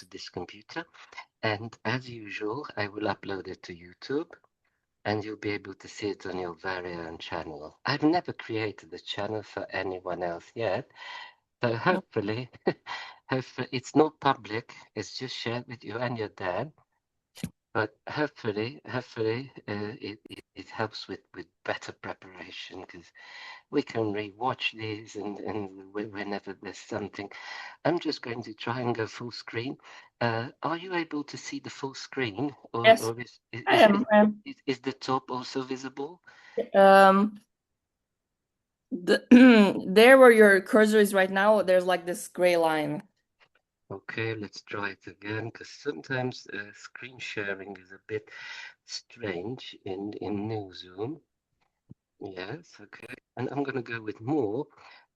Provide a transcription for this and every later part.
to this computer. And as usual, I will upload it to YouTube and you'll be able to see it on your very own channel. I've never created a channel for anyone else yet. So hopefully, hopefully it's not public. It's just shared with you and your dad. But hopefully, it helps with better preparation because we can rewatch these and whenever there's something. I'm just going to try and go full screen. Are you able to see the full screen, Yes, or I am. I am. is the top also visible? Um, there where your cursor is right now, there's like this gray line. Okay, let's try it again because sometimes screen sharing is a bit strange in New Zoom. Yes, okay. And I'm going to go with more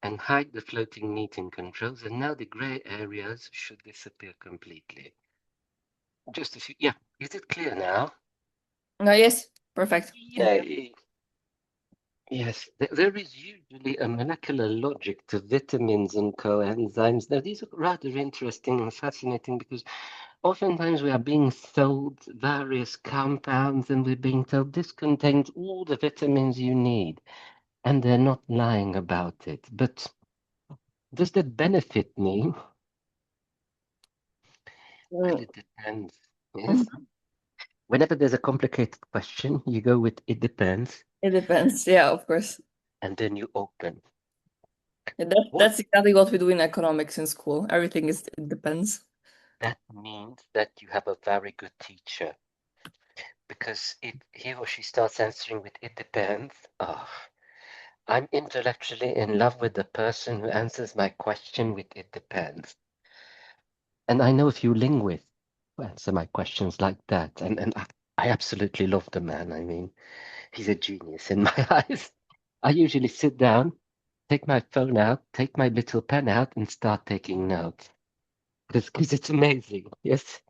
and hide the floating meeting controls. And now the gray areas should disappear completely. Just a few. Yeah, is it clear now? No, yes, perfect. Thank you. Yay. Yes, there is usually a molecular logic to vitamins and coenzymes. Now, these are rather interesting and fascinating because oftentimes we are being sold various compounds and we're being told this contains all the vitamins you need, and they're not lying about it. But does that benefit me? Well, Mm, it depends. Yes. mhm. Whenever there's a complicated question, you go with it depends, It depends. Yeah, of course. and then you open. Yeah, What that's exactly what we do in economics in school. Everything is it depends. that means that you have a very good teacher because he or she starts answering with it depends. Oh, I'm intellectually in love with the person who answers my question with it depends. And I know a few linguists who answer my questions like that. And I absolutely love the man. I mean, he's a genius in my eyes. I usually sit down, take my phone out, take my little pen out, and start taking notes. Because it's amazing. Yes.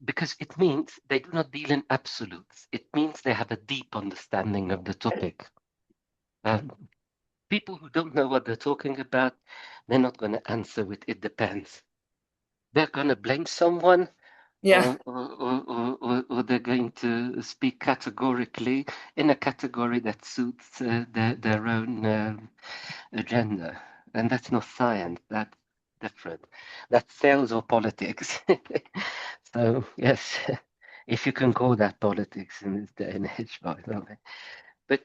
Because it means they do not deal in absolutes. It means they have a deep understanding of the topic. People who don't know what they're talking about, they're not going to answer with it depends. They're going to blame someone Yeah. or they're going to speak categorically in a category that suits their own agenda. And that's not science, that's different. That's sales or politics. So, yes, if you can call that politics in this day and age, by the way. But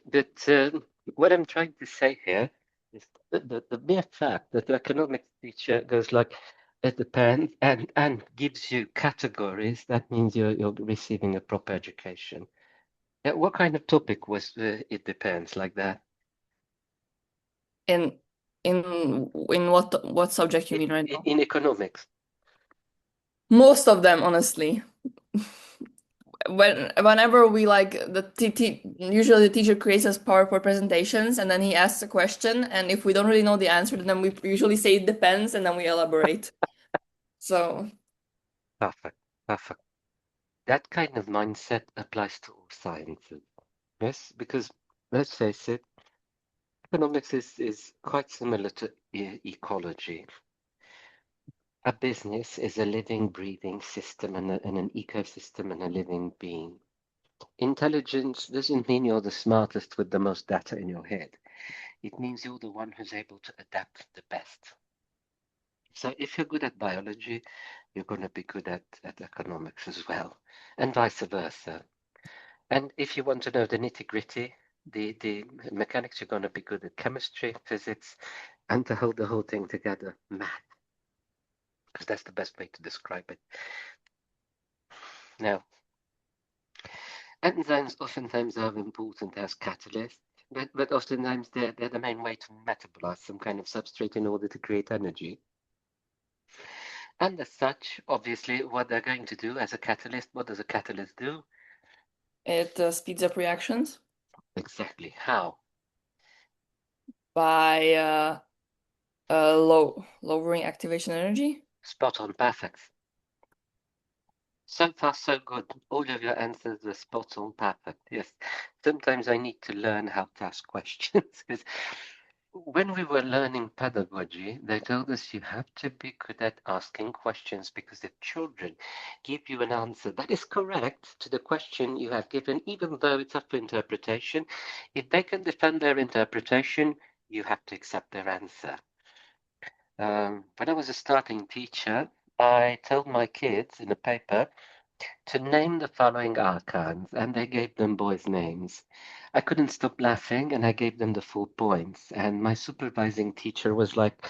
what I'm trying to say here is the mere fact that the economics teacher goes like, it depends, and gives you categories, that means you're receiving a proper education. What kind of topic was it depends like that? In in what subject you mean right now? In economics. Most of them, honestly. Whenever we like usually the teacher creates us PowerPoint presentations and then he asks a question and if we don't really know the answer then we usually say it depends and then we elaborate. So Perfect, perfect. That kind of mindset applies to all sciences. Yes, because let's face it, economics is quite similar to ecology. A business is a living, breathing system and an ecosystem and a living being. Intelligence doesn't mean you're the smartest with the most data in your head. It means you're the one who's able to adapt the best. So if you're good at biology, you're going to be good at economics as well, and vice versa. And if you want to know the nitty-gritty, the mechanics, you're going to be good at chemistry, physics, and to hold the whole thing together, math, because that's the best way to describe it. Now, enzymes oftentimes are important as catalysts, but oftentimes they're the main way to metabolize some kind of substrate in order to create energy. And as such, obviously, what they're going to do as a catalyst, what does a catalyst do? it speeds up reactions Exactly. How? by lowering activation energy. Spot on, perfect. So far, so good. All of your answers are spot on, perfect. Yes. Sometimes I need to learn how to ask questions because when we were learning pedagogy, they told us you have to be good at asking questions, because if children give you an answer that is correct to the question you have given, even though it's up for interpretation, if they can defend their interpretation, you have to accept their answer. When I was a starting teacher, I told my kids in a paper to name the following archons, and they gave them boys' names. I couldn't stop laughing, and I gave them the full points. And my supervising teacher was like,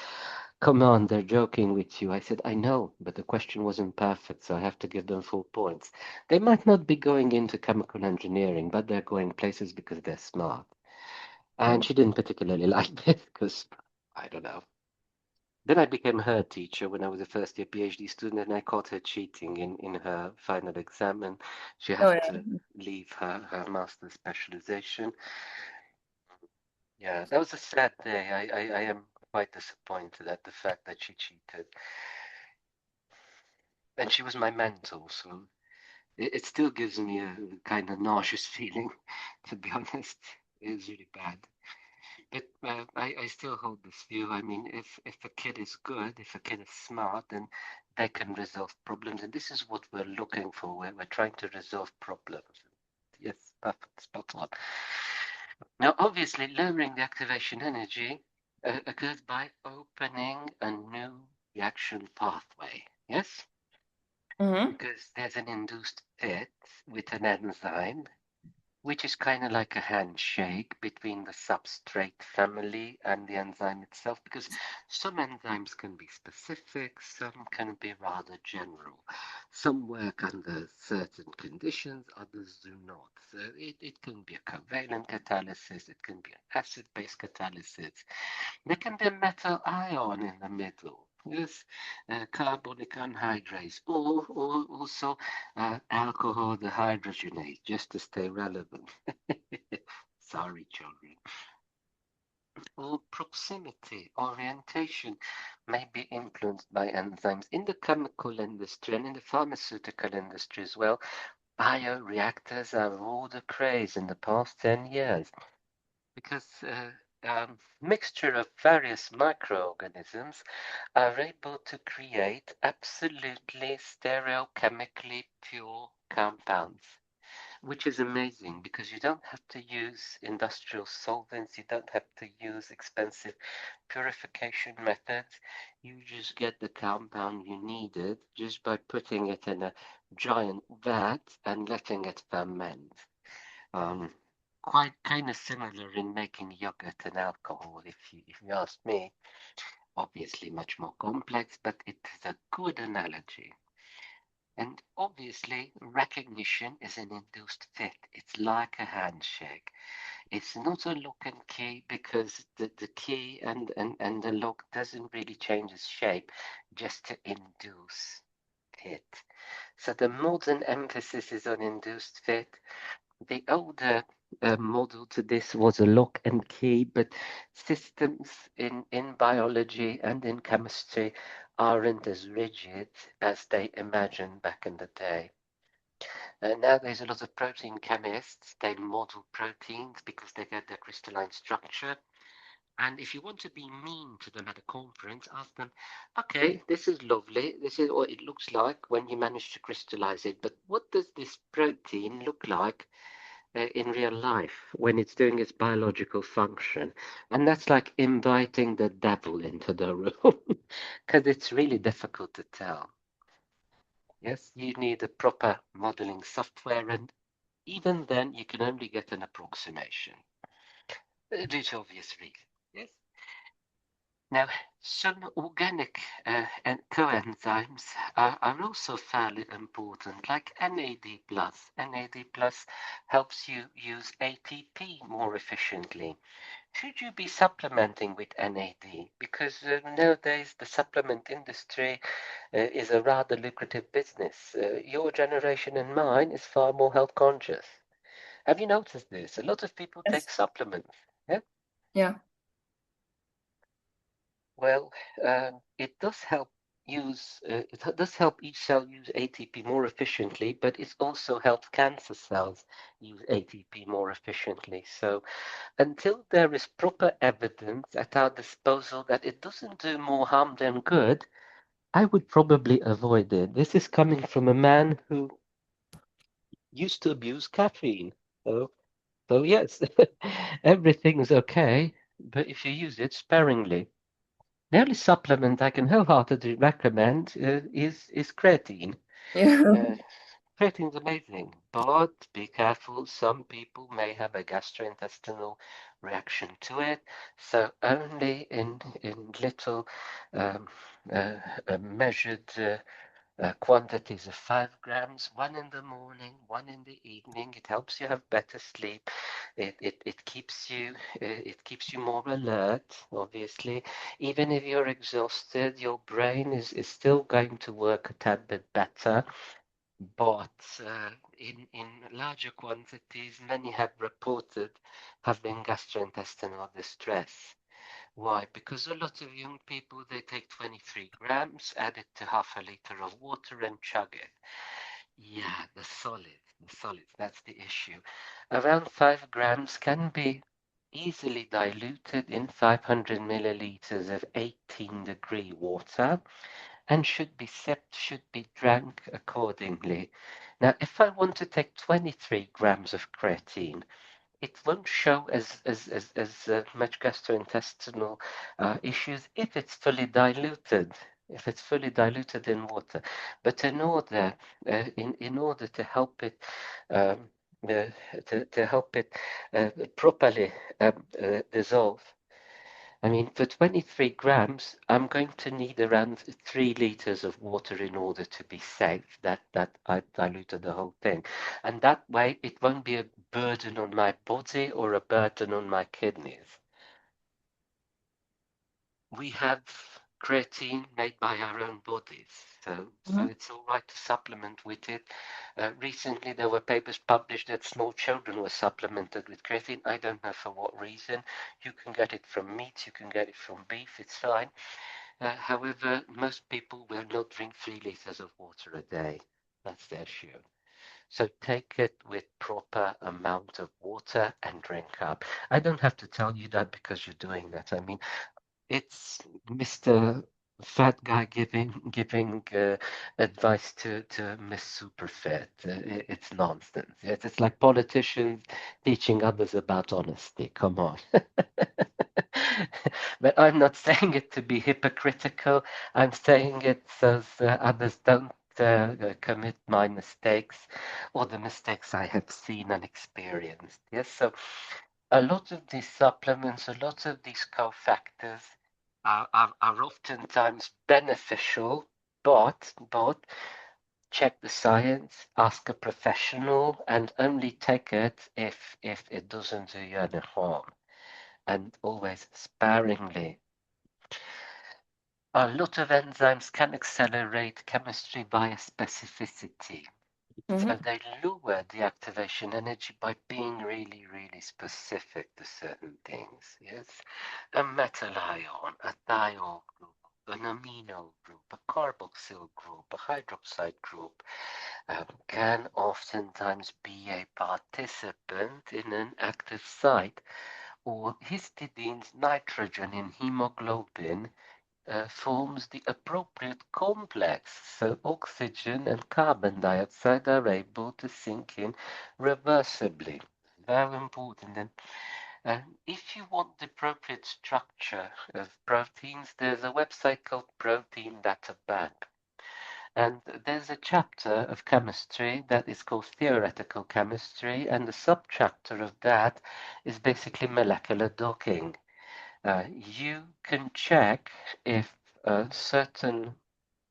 "Come on, they're joking with you." I said, "I know, but the question wasn't perfect, so I have to give them full points. They might not be going into chemical engineering, but they're going places because they're smart." And she didn't particularly like this because, I don't know. Then I became her teacher when I was a first year PhD student, and I caught her cheating in her final exam, and she Oh had yeah. to leave her master's specialization. Yeah, that was a sad day. I am quite disappointed at the fact that she cheated. And she was my mentor, so it still gives me a kind of nauseous feeling, to be honest. It was really bad. But I still hold this view. I mean, if a kid is good, if a kid is smart, then they can resolve problems. And this is what we're looking for. We're trying to resolve problems. Yes, perfect, spot on. Now, obviously, lowering the activation energy occurs by opening a new reaction pathway. Yes? Mm-hmm. Because there's an induced fit with an enzyme, which is kind of like a handshake between the substrate family and the enzyme itself, because some enzymes can be specific, some can be rather general. Some work under certain conditions, others do not. So it can be a covalent catalysis, it can be an acid-base catalysis, there can be a metal ion in the middle. Yes, carbonic anhydrase, or also alcohol dehydrogenase, just to stay relevant. Sorry, children. Or proximity, orientation may be influenced by enzymes in the chemical industry and in the pharmaceutical industry as well. Bioreactors are all the craze in the past 10 years because mixture of various microorganisms are able to create absolutely stereochemically pure compounds, which is amazing because you don't have to use industrial solvents, you don't have to use expensive purification methods. You just get the compound you needed just by putting it in a giant vat and letting it ferment. Um, Quite kind of similar in making yogurt and alcohol, if you ask me. Obviously, much more complex, but it is a good analogy. And obviously, recognition is an induced fit. It's like a handshake. It's not a lock and key because the key and the lock doesn't really change its shape just to induce it. So the modern emphasis is on induced fit. The older model to this was a lock and key, but systems in biology and in chemistry aren't as rigid as they imagined back in the day. Now there's a lot of protein chemists. They model proteins because they get their crystalline structure. And if you want to be mean to them at a conference, ask them, okay, this is lovely. This is what it looks like when you manage to crystallize it. But what does this protein look like in real life when it's doing its biological function? And that's like inviting the devil into the room because it's really difficult to tell. Yes, you need a proper modeling software, and even then, you can only get an approximation due to obvious reasons. Yes. Now, some organic and coenzymes are also fairly important, like NAD+. NAD+ helps you use ATP more efficiently. Should you be supplementing with NAD? Because nowadays the supplement industry is a rather lucrative business. Your generation and mine is far more health conscious. Have you noticed this? A lot of people take Yes. supplements. Yeah? Yeah. Well, it does help it does help each cell use ATP more efficiently, but it also helps cancer cells use ATP more efficiently. So until there is proper evidence at our disposal that it doesn't do more harm than good, I would probably avoid it. This is coming from a man who used to abuse caffeine. So yes, everything is okay, but if you use it sparingly. The only supplement I can wholeheartedly recommend is creatine. Yeah. Uh, Creatine is amazing, but be careful. Some people may have a gastrointestinal reaction to it, so only in little um, uh, measured quantities of 5 grams, one in the morning, one in the evening. It helps you have better sleep. It keeps you more alert, obviously. Even if you're exhausted, your brain is still going to work a tad bit better. But in larger quantities, many have reported having gastrointestinal distress. Why? Because a lot of young people, they take 23 grams, add it to half a liter of water and chug it. Yeah, the solids, that's the issue. Around 5 grams can be easily diluted in 500 milliliters of 18-degree water and should be drank accordingly. Now, if I want to take 23 grams of creatine, it won't show as much gastrointestinal issues if it's fully diluted. If it's fully diluted in water, but in order to help it um, uh, to help it properly dissolve, I mean, for 23 grams, I'm going to need around 3 liters of water in order to be safe. That I diluted the whole thing, and that way it won't be a burden on my body or a burden on my kidneys. We have creatine made by our own bodies, so Mhm. it's all right to supplement with it. Recently, there were papers published that small children were supplemented with creatine. I don't know for what reason. You can get it from meat, you can get it from beef, it's fine. However, most people will not drink 3 liters of water a day. That's the issue. So take it with proper amount of water and drink up. I don't have to tell you that because you're doing that. I mean, it's Mr. Fat Guy giving advice to Miss Superfit. It's nonsense. It's like politicians teaching others about honesty. Come on. But I'm not saying it to be hypocritical. I'm saying it so others don't commit my mistakes or the mistakes I have seen and experienced. Yes, so a lot of these supplements, a lot of these cofactors are oftentimes beneficial, but check the science, ask a professional, and only take it if it doesn't do you any harm, and always sparingly. A lot of enzymes can accelerate chemistry via specificity. So Mhm. they lower the activation energy by being really, really specific to certain things. Yes, a metal ion, a thiol group, an amino group, a carboxyl group, a hydroxide group can oftentimes be a participant in an active site, or histidines nitrogen in hemoglobin forms the appropriate complex, so oxygen and carbon dioxide are able to sink in reversibly. Very important. And if you want the appropriate structure of proteins, there's a website called Protein Data Bank. And there's a chapter of chemistry that is called theoretical chemistry, and the subchapter of that is basically molecular docking. You can check if a certain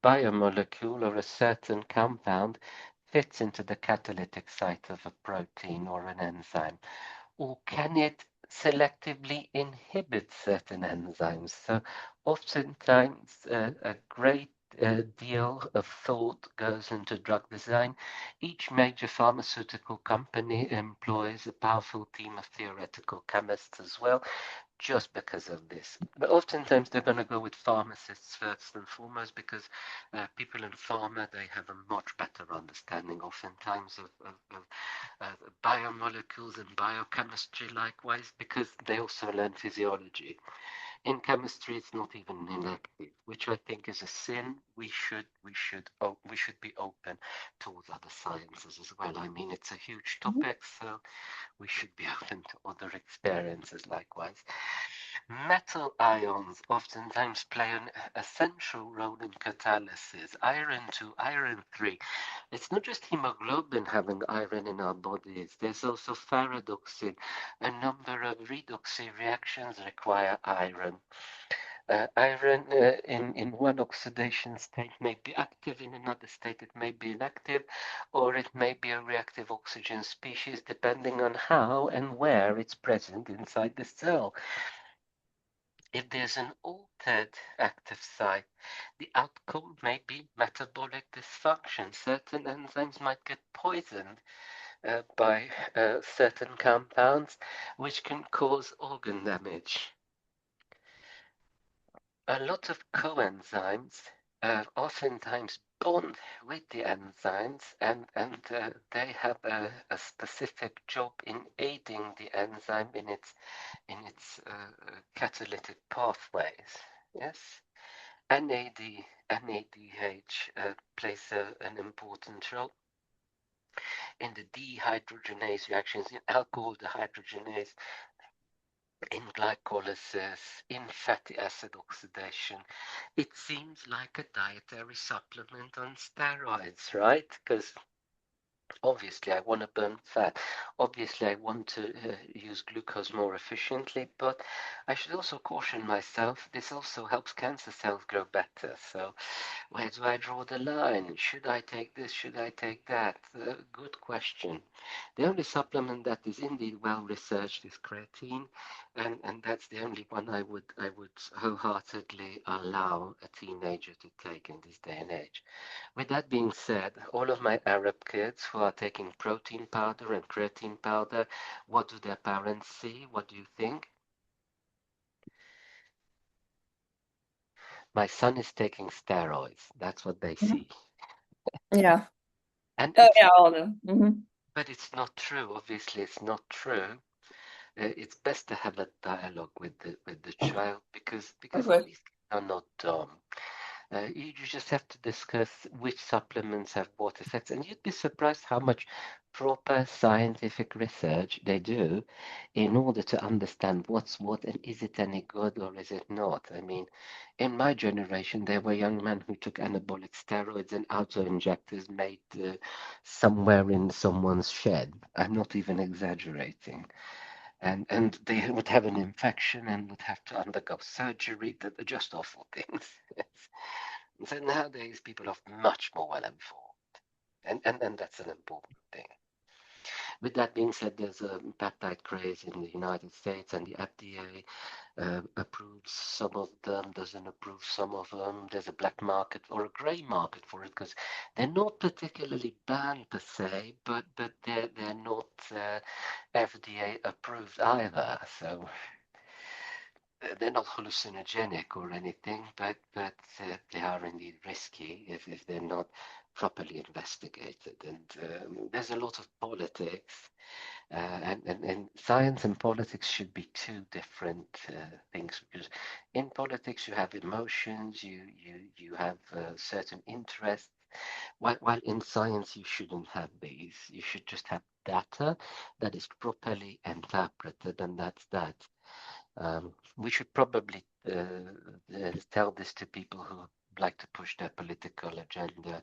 biomolecule or a certain compound fits into the catalytic site of a protein or an enzyme, or can it selectively inhibit certain enzymes? So oftentimes a great deal of thought goes into drug design. Each major pharmaceutical company employs a powerful team of theoretical chemists as well, just because of this. But oftentimes they're going to go with pharmacists first and foremost because people in pharma, they have a much better understanding oftentimes of biomolecules and biochemistry likewise, because they also learn physiology. In chemistry, it's not even an elective, which I think is a sin. We should be open towards other sciences as well. I mean, it's a huge Mhm. topic, so we should be open to other experiences likewise. Metal ions oftentimes play an essential role in catalysis. Iron 2, iron 3. It's not just hemoglobin having iron in our bodies, there's also ferredoxin. A number of redoxy reactions require iron. Iron in one oxidation state may be active, in another state it may be inactive, or it may be a reactive oxygen species depending on how and where it's present inside the cell. If there's an altered active site, the outcome may be metabolic dysfunction. Certain enzymes might get poisoned by certain compounds, which can cause organ damage. A lot of coenzymes oftentimes bond with the enzymes, and they have a specific job in aiding the enzyme in its catalytic pathways. Yes, NADH plays an important role in the dehydrogenase reactions, in alcohol dehydrogenase, in glycolysis, in fatty acid oxidation. It seems like a dietary supplement on steroids, right? Because obviously I want to burn fat. Obviously I want to use glucose more efficiently, but I should also caution myself, this also helps cancer cells grow better. So where do I draw the line? Should I take this? Should I take that? Good question. The only supplement that is indeed well researched is creatine, and that's the only one I would wholeheartedly allow a teenager to take in this day and age. With that being said, all of my Arab kids who are taking protein powder and creatine powder, what do their parents see? What do you think? My son is taking steroids. That's what they Mhm. see. Yeah. And Oh, it's yeah, all of them. but it's not true. Obviously, it's not true. It's best to have a dialogue with the child because Okay. these kids are not dumb. You just have to discuss which supplements have what effects, and you'd be surprised how much proper scientific research they do in order to understand what's what and is it any good or is it not. I mean, in my generation, there were young men who took anabolic steroids and auto-injectors made somewhere in someone's shed. I'm not even exaggerating. And they would have an infection and would have to undergo surgery. That are just awful things. So nowadays people are much more well informed, and that's an important thing. With that being said, there's a peptide craze in the United States, and the FDA approves some of them, doesn't approve some of them. There's a black market or a grey market for it because they're not particularly banned per se, but they're not FDA approved either. So they're not hallucinogenic or anything, but they are indeed risky if they're not properly investigated. And there's a lot of politics, and science and politics should be two different things, because in politics you have emotions, you have certain interests, while in science you shouldn't have these. You should just have data that is properly interpreted, and that's that. We should probably tell this to people who like to push their political agenda,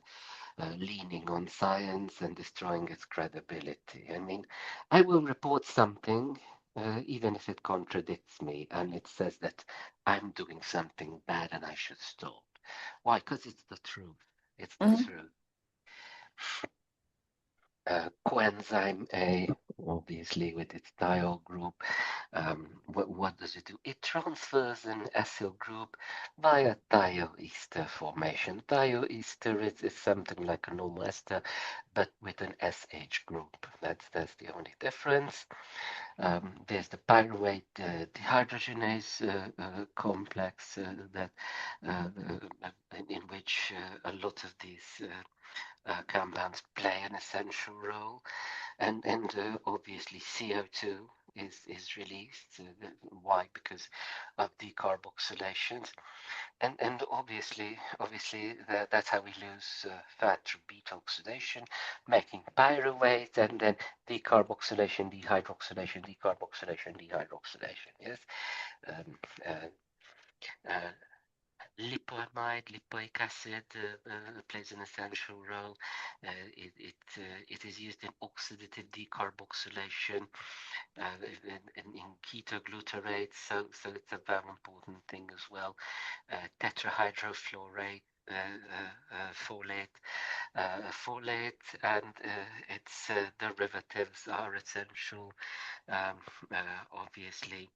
leaning on science and destroying its credibility. I mean, I will report something, even if it contradicts me, and it says that I'm doing something bad and I should stop. Why? Because it's the truth. It's the Mhm. truth. Coenzyme A, obviously with its diol group, what does it do? It transfers an acyl group via thioester formation. Thioester is something like a normal ester, but with an SH group. That's the only difference. There's the pyruvate dehydrogenase complex that in which a lot of these compounds play an essential role, and obviously CO2 is released. Why? Because of decarboxylations, and obviously that's how we lose fat through beta oxidation, making pyruvate, and then decarboxylation, dehydroxylation. Yes, um, uh, lipoic acid plays an essential role. It is used in oxidative decarboxylation, in ketoglutarate, so it's a very important thing as well. Tetrahydrofluorate, folate, and its derivatives are essential. Um, Obviously,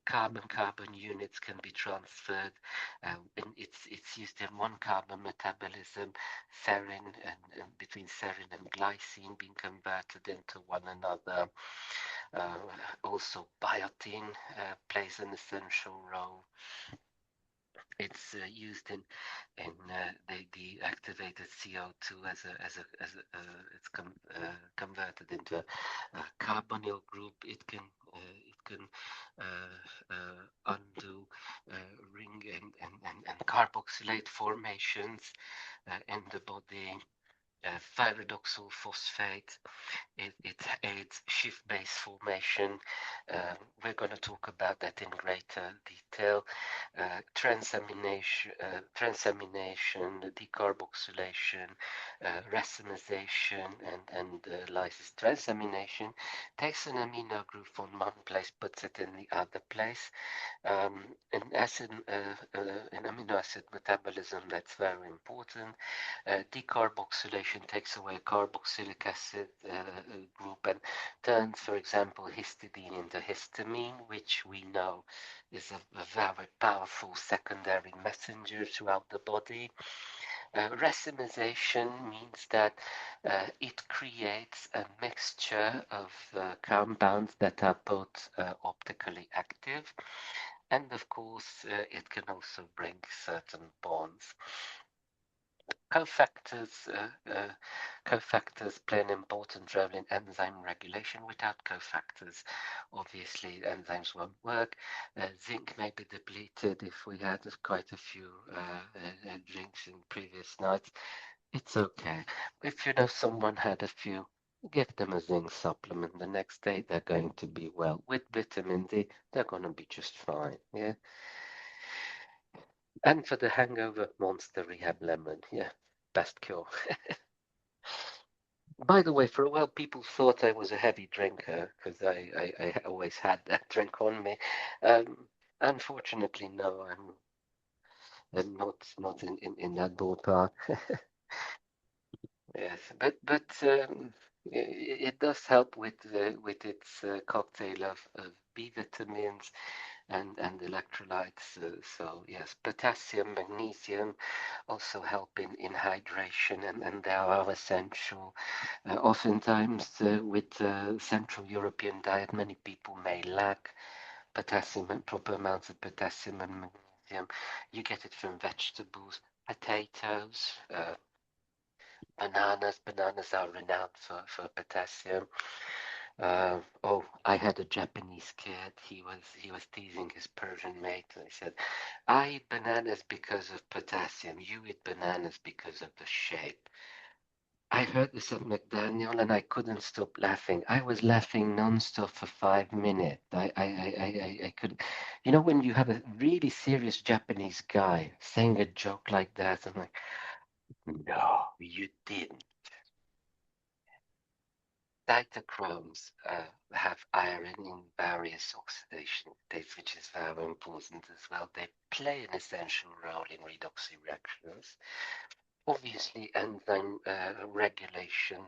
carbon units can be transferred. And it's used in one carbon metabolism, serine and between serine and glycine being converted into one another. Also, biotin plays an essential role. It's used in the activated CO2 it's converted into a carbonyl group. It can undo ring and carboxylate formations in the body. Pyridoxal phosphate. It aids shift base formation. We're going to talk about that in greater detail. Transamination, decarboxylation, racemization, and lysis. Transamination takes an amino group from one place, puts it in the other place. In amino acid metabolism, that's very important. Decarboxylation takes away a carboxylic acid group and turns, for example, histidine into histamine, which we know is a very powerful secondary messenger throughout the body. Racemization means that it creates a mixture of compounds that are both optically active, and of course it can also bring certain bonds. Cofactors play an important role in enzyme regulation. Without cofactors, obviously enzymes won't work. Zinc may be depleted if we had quite a few drinks in previous nights. It's okay. If you know someone had a few, give them a zinc supplement. The next day they're going to be well. With vitamin D, they're going to be just fine. Yeah. And for the hangover, Monster Rehab Lemon. Yeah, best cure. By the way, for a while, people thought I was a heavy drinker because I always had that drink on me. Unfortunately, no, I'm not in that ballpark. Yes, but it does help with its cocktail of B vitamins and electrolytes. So yes, potassium, magnesium also help in hydration, and they are essential. Oftentimes, with Central European diet, many people may lack potassium and proper amounts of potassium and magnesium. You get it from vegetables, potatoes, bananas. Bananas are renowned for potassium. I had a Japanese kid. He was teasing his Persian mate. And he said, "I eat bananas because of potassium. You eat bananas because of the shape." I heard this at McDaniel and I couldn't stop laughing. I was laughing nonstop for 5 minutes. I couldn't. You know, when you have a really serious Japanese guy saying a joke like that, I'm like, no, you didn't. Cytochromes have iron in various oxidation states, which is very important as well. They play an essential role in redox reactions. Obviously, enzyme regulation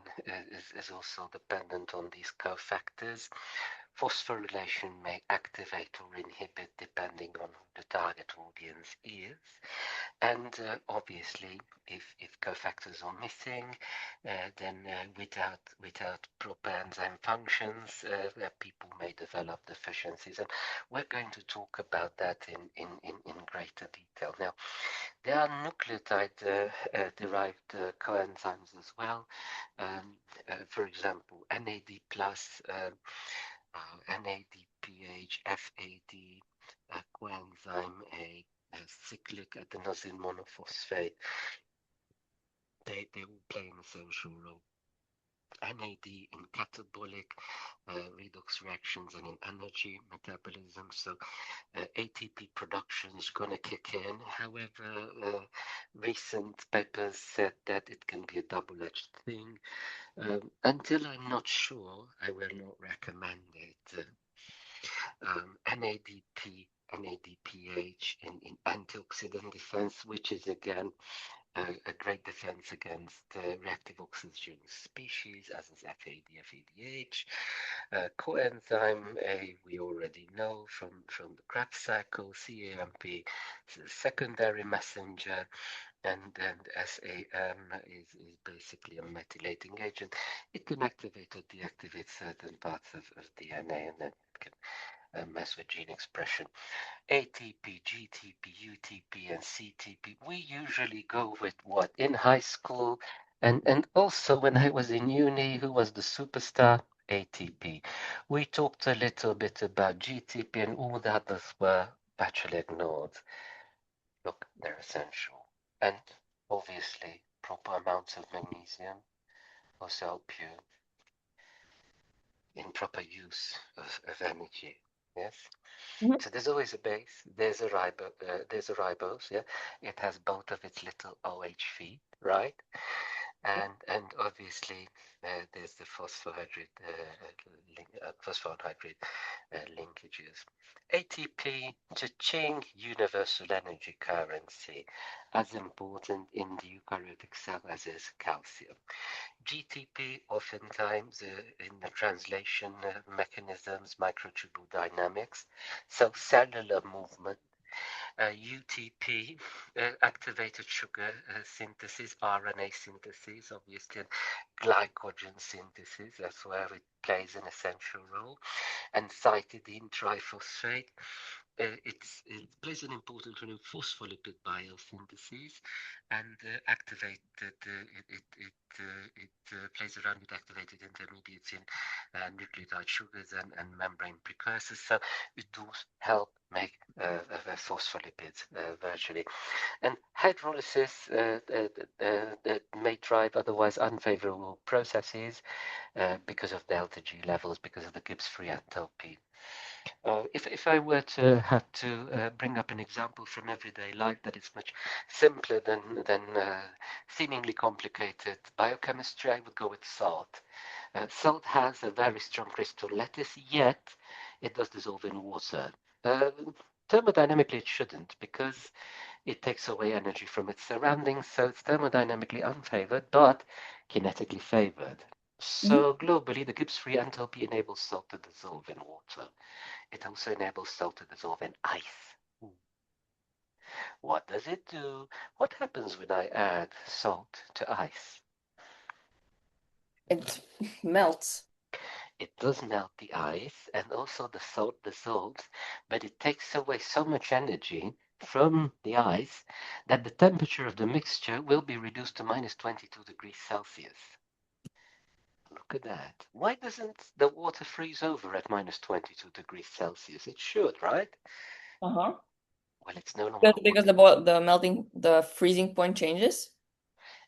is also dependent on these cofactors. Phosphorylation may activate or inhibit depending on who the target audience is. And obviously, if cofactors are missing, then without proper enzyme functions, people may develop deficiencies, and we're going to talk about that in greater detail. Now, there are nucleotide derived coenzymes as well. For example, NAD plus, NADPH, FAD, coenzyme A, cyclic adenosine monophosphate. They all play an essential role. NAD in catabolic redox reactions and in energy metabolism. So ATP production is going to kick in. However, recent papers said that it can be a double-edged thing. Until I'm not sure, I will not recommend it. NADP, NADPH in antioxidant defense, which is again a great defense against reactive oxygen species, as is FAD, FADH. Coenzyme A, we already know from the Krebs cycle, CAMP is a secondary messenger, and SAM is basically a methylating agent. It can activate or deactivate certain parts of DNA, and then it can mess with gene expression. ATP, GTP, UTP, and CTP. We usually go with what? In high school, and also when I was in uni, who was the superstar? ATP. We talked a little bit about GTP, and all the others were virtually ignored. Look, they're essential. And obviously, proper amounts of magnesium also help you in proper use of energy. Yes? Mhm. So there's always a base. There's a ribose. Yeah, it has both of its little OH feet, right? And obviously there's the phosphohydrate linkages. ATP, cha-ching, universal energy currency, as important in the eukaryotic cell as is calcium. GTP, oftentimes in the translation mechanisms, microtubule dynamics, so cellular movement. UTP, activated sugar synthesis, RNA synthesis, obviously, and glycogen synthesis, that's where it plays an essential role, and cytidine triphosphate. It plays an important role in phospholipid biosynthesis and it plays around with activated intermediates in nucleotide sugars and membrane precursors. So it does help make phospholipids virtually. And hydrolysis may drive otherwise unfavorable processes because of delta G levels, because of the Gibbs free enthalpy. If I were to have to bring up an example from everyday life that is much simpler than seemingly complicated biochemistry, I would go with salt. Salt has a very strong crystal lattice, yet it does dissolve in water. Thermodynamically, it shouldn't because it takes away energy from its surroundings, so it's thermodynamically unfavored, but kinetically favored. Mhm. So globally, the Gibbs free enthalpy enables salt to dissolve in water. It also enables salt to dissolve in ice. What does it do? What happens when I add salt to ice? It melts. It does melt the ice, and also the salt dissolves, but it takes away so much energy from the ice that the temperature of the mixture will be reduced to minus 22 degrees Celsius. Look at that. Why doesn't the water freeze over at minus 22 degrees Celsius? It should, right? Uh-huh. Well, it's no longer Because water. the freezing point changes.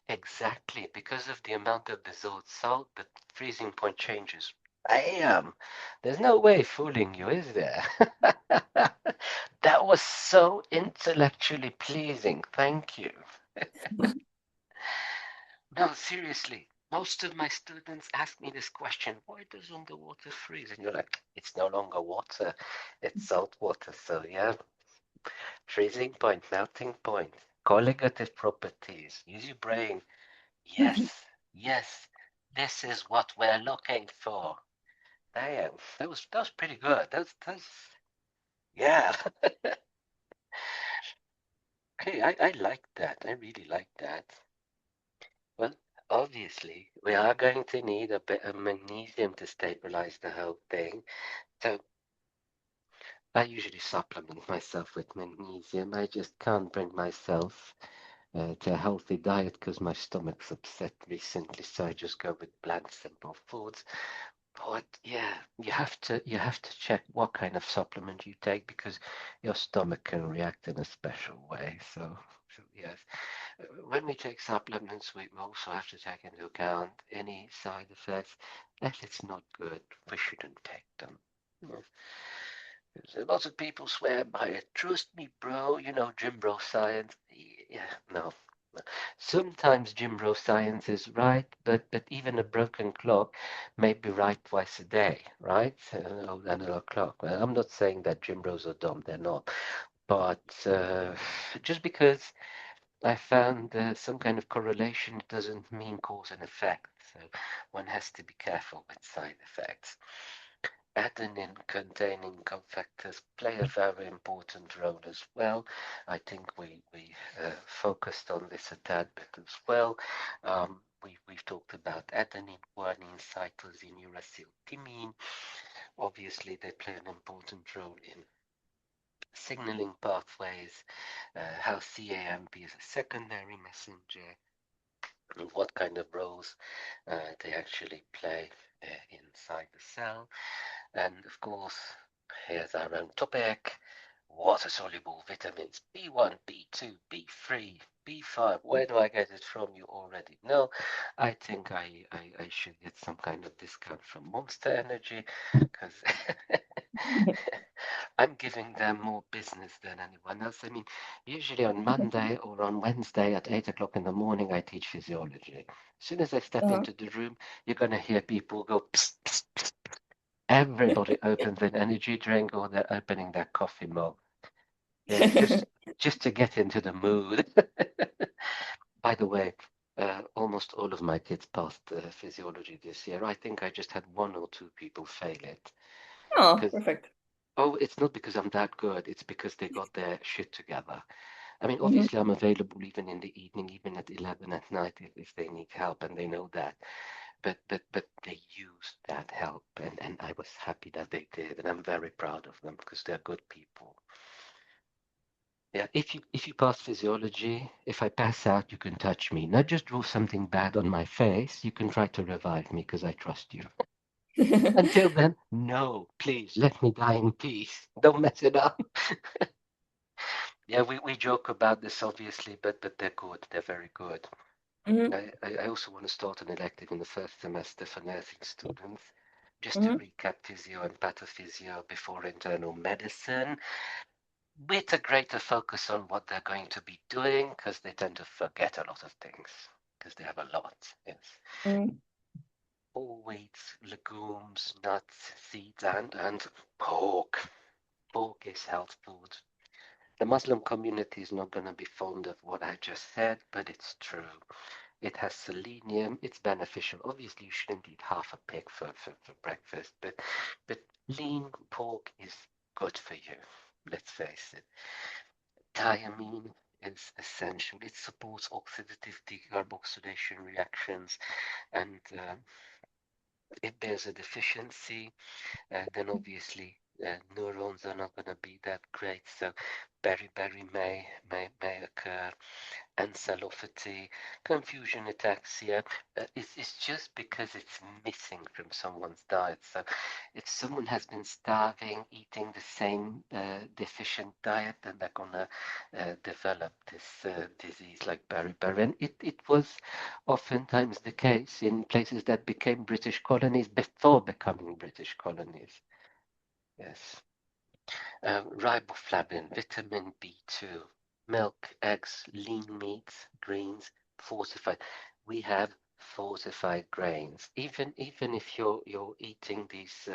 Exactly, because of the amount of dissolved salt, the freezing point changes. Bam! There's no way fooling you, is there? That was so intellectually pleasing. Thank you. No, seriously. Most of my students ask me this question, why doesn't the water freeze? And you're like, it's no longer water, it's salt water. So yeah, freezing point, melting point, colligative properties. Use your brain. Yes, yes, this is what we're looking for. Damn, that was pretty good. That's yeah. Okay, I like that. I really like that. Well, obviously, we are going to need a bit of magnesium to stabilize the whole thing. So I usually supplement myself with magnesium. I just can't bring myself to a healthy diet because my stomach's upset recently, so I just go with bland, simple foods. But yeah, you have to check what kind of supplement you take because your stomach can react in a special way. So yes, when we take supplements, we also have to take into account any side effects. If it's not good, we shouldn't take them. Yes. Lots of people swear by it. Trust me, bro. Gym bro science. Yeah, no. Sometimes gym bro science is right, but even a broken clock may be right twice a day, right? Old analog clock. Well, I'm not saying that gym bros are dumb. They're not. But just because I found some kind of correlation doesn't mean cause and effect. So one has to be careful with side effects. Adenine containing cofactors play a very important role as well. I think we focused on this a tad bit as well. We've talked about adenine, guanine, cytosine, uracil, thymine. Obviously, they play an important role in signaling pathways, how CAMP is a secondary messenger, and what kind of roles they actually play inside the cell. And of course, here's our own topic: water soluble vitamins B1, B2, B3, B5. Where do I get it from? You already know. I think I should get some kind of discount from Monster Energy because I'm giving them more business than anyone else. I mean, usually on Monday or on Wednesday at 8 o'clock in the morning, I teach physiology. As soon as I step Uh-huh. into the room, you're going to hear people go, psst, psst, psst. Everybody opens an energy drink or they're opening their coffee mug. Yeah, just to get into the mood. By the way, almost all of my kids passed physiology this year. I think I just had one or two people fail it. Oh, Because, perfect. oh, it's not because I'm that good, it's because they got their shit together. I mean, Hmm. obviously, I'm available even in the evening, even at 11 at night if they need help, and they know that. But they used that help, and I was happy that they did, and I'm very proud of them because they're good people. Yeah, if you pass physiology, if I pass out, you can touch me. Not just draw something bad on my face. You can try to revive me because I trust you. Until then, no, please let me die in peace. Don't mess it up. Yeah, we joke about this obviously, but they're good. They're very good. Hmm. I also want to start an elective in the first semester for nursing students. Just to Hmm. recap physio and pathophysio before internal medicine, with a greater focus on what they're going to be doing because they tend to forget a lot of things because they have a lot. Yes. Hmm. Whole wheats, legumes, nuts, seeds, and pork. Pork is health food. The Muslim community is not going to be fond of what I just said, but it's true. It has selenium. It's beneficial. Obviously, you shouldn't eat half a pig for breakfast, but lean pork is good for you. Let's face it. Thiamine is essential. It supports oxidative decarboxylation reactions, and if there's a deficiency, then obviously neurons are not going to be that great. So beriberi may occur, encephalopathy, confusion ataxia. It's just because it's missing from someone's diet. So if someone has been starving, eating the same deficient diet, then they're going to develop this disease like beriberi. And it was oftentimes the case in places that became British colonies before becoming British colonies. Yes. Riboflavin, vitamin B2, milk, eggs, lean meats, greens, fortified. We have fortified grains. Even if you're eating these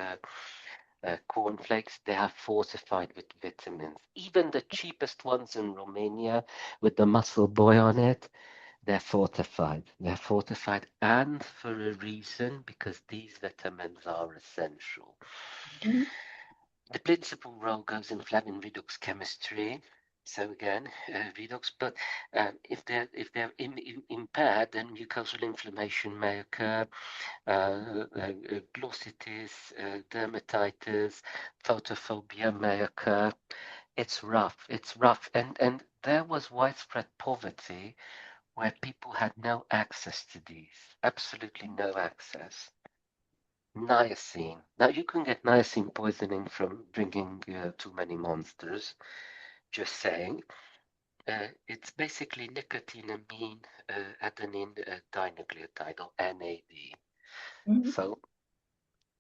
cornflakes, they are fortified with vitamins. Even the cheapest ones in Romania with the muscle boy on it, they're fortified. They're fortified, and for a reason, because these vitamins are essential. Hmm. The principal role goes in Flavin redox chemistry. So again, redox. But if they're impaired, then mucosal inflammation may occur, glossitis, dermatitis, photophobia may occur. It's rough. It's rough, and there was widespread poverty where people had no access to these, absolutely no access. Niacin. Now you can get niacin poisoning from drinking too many monsters. Just saying. It's basically nicotinamine adenine dinucleotide, or NAD. Mhm. So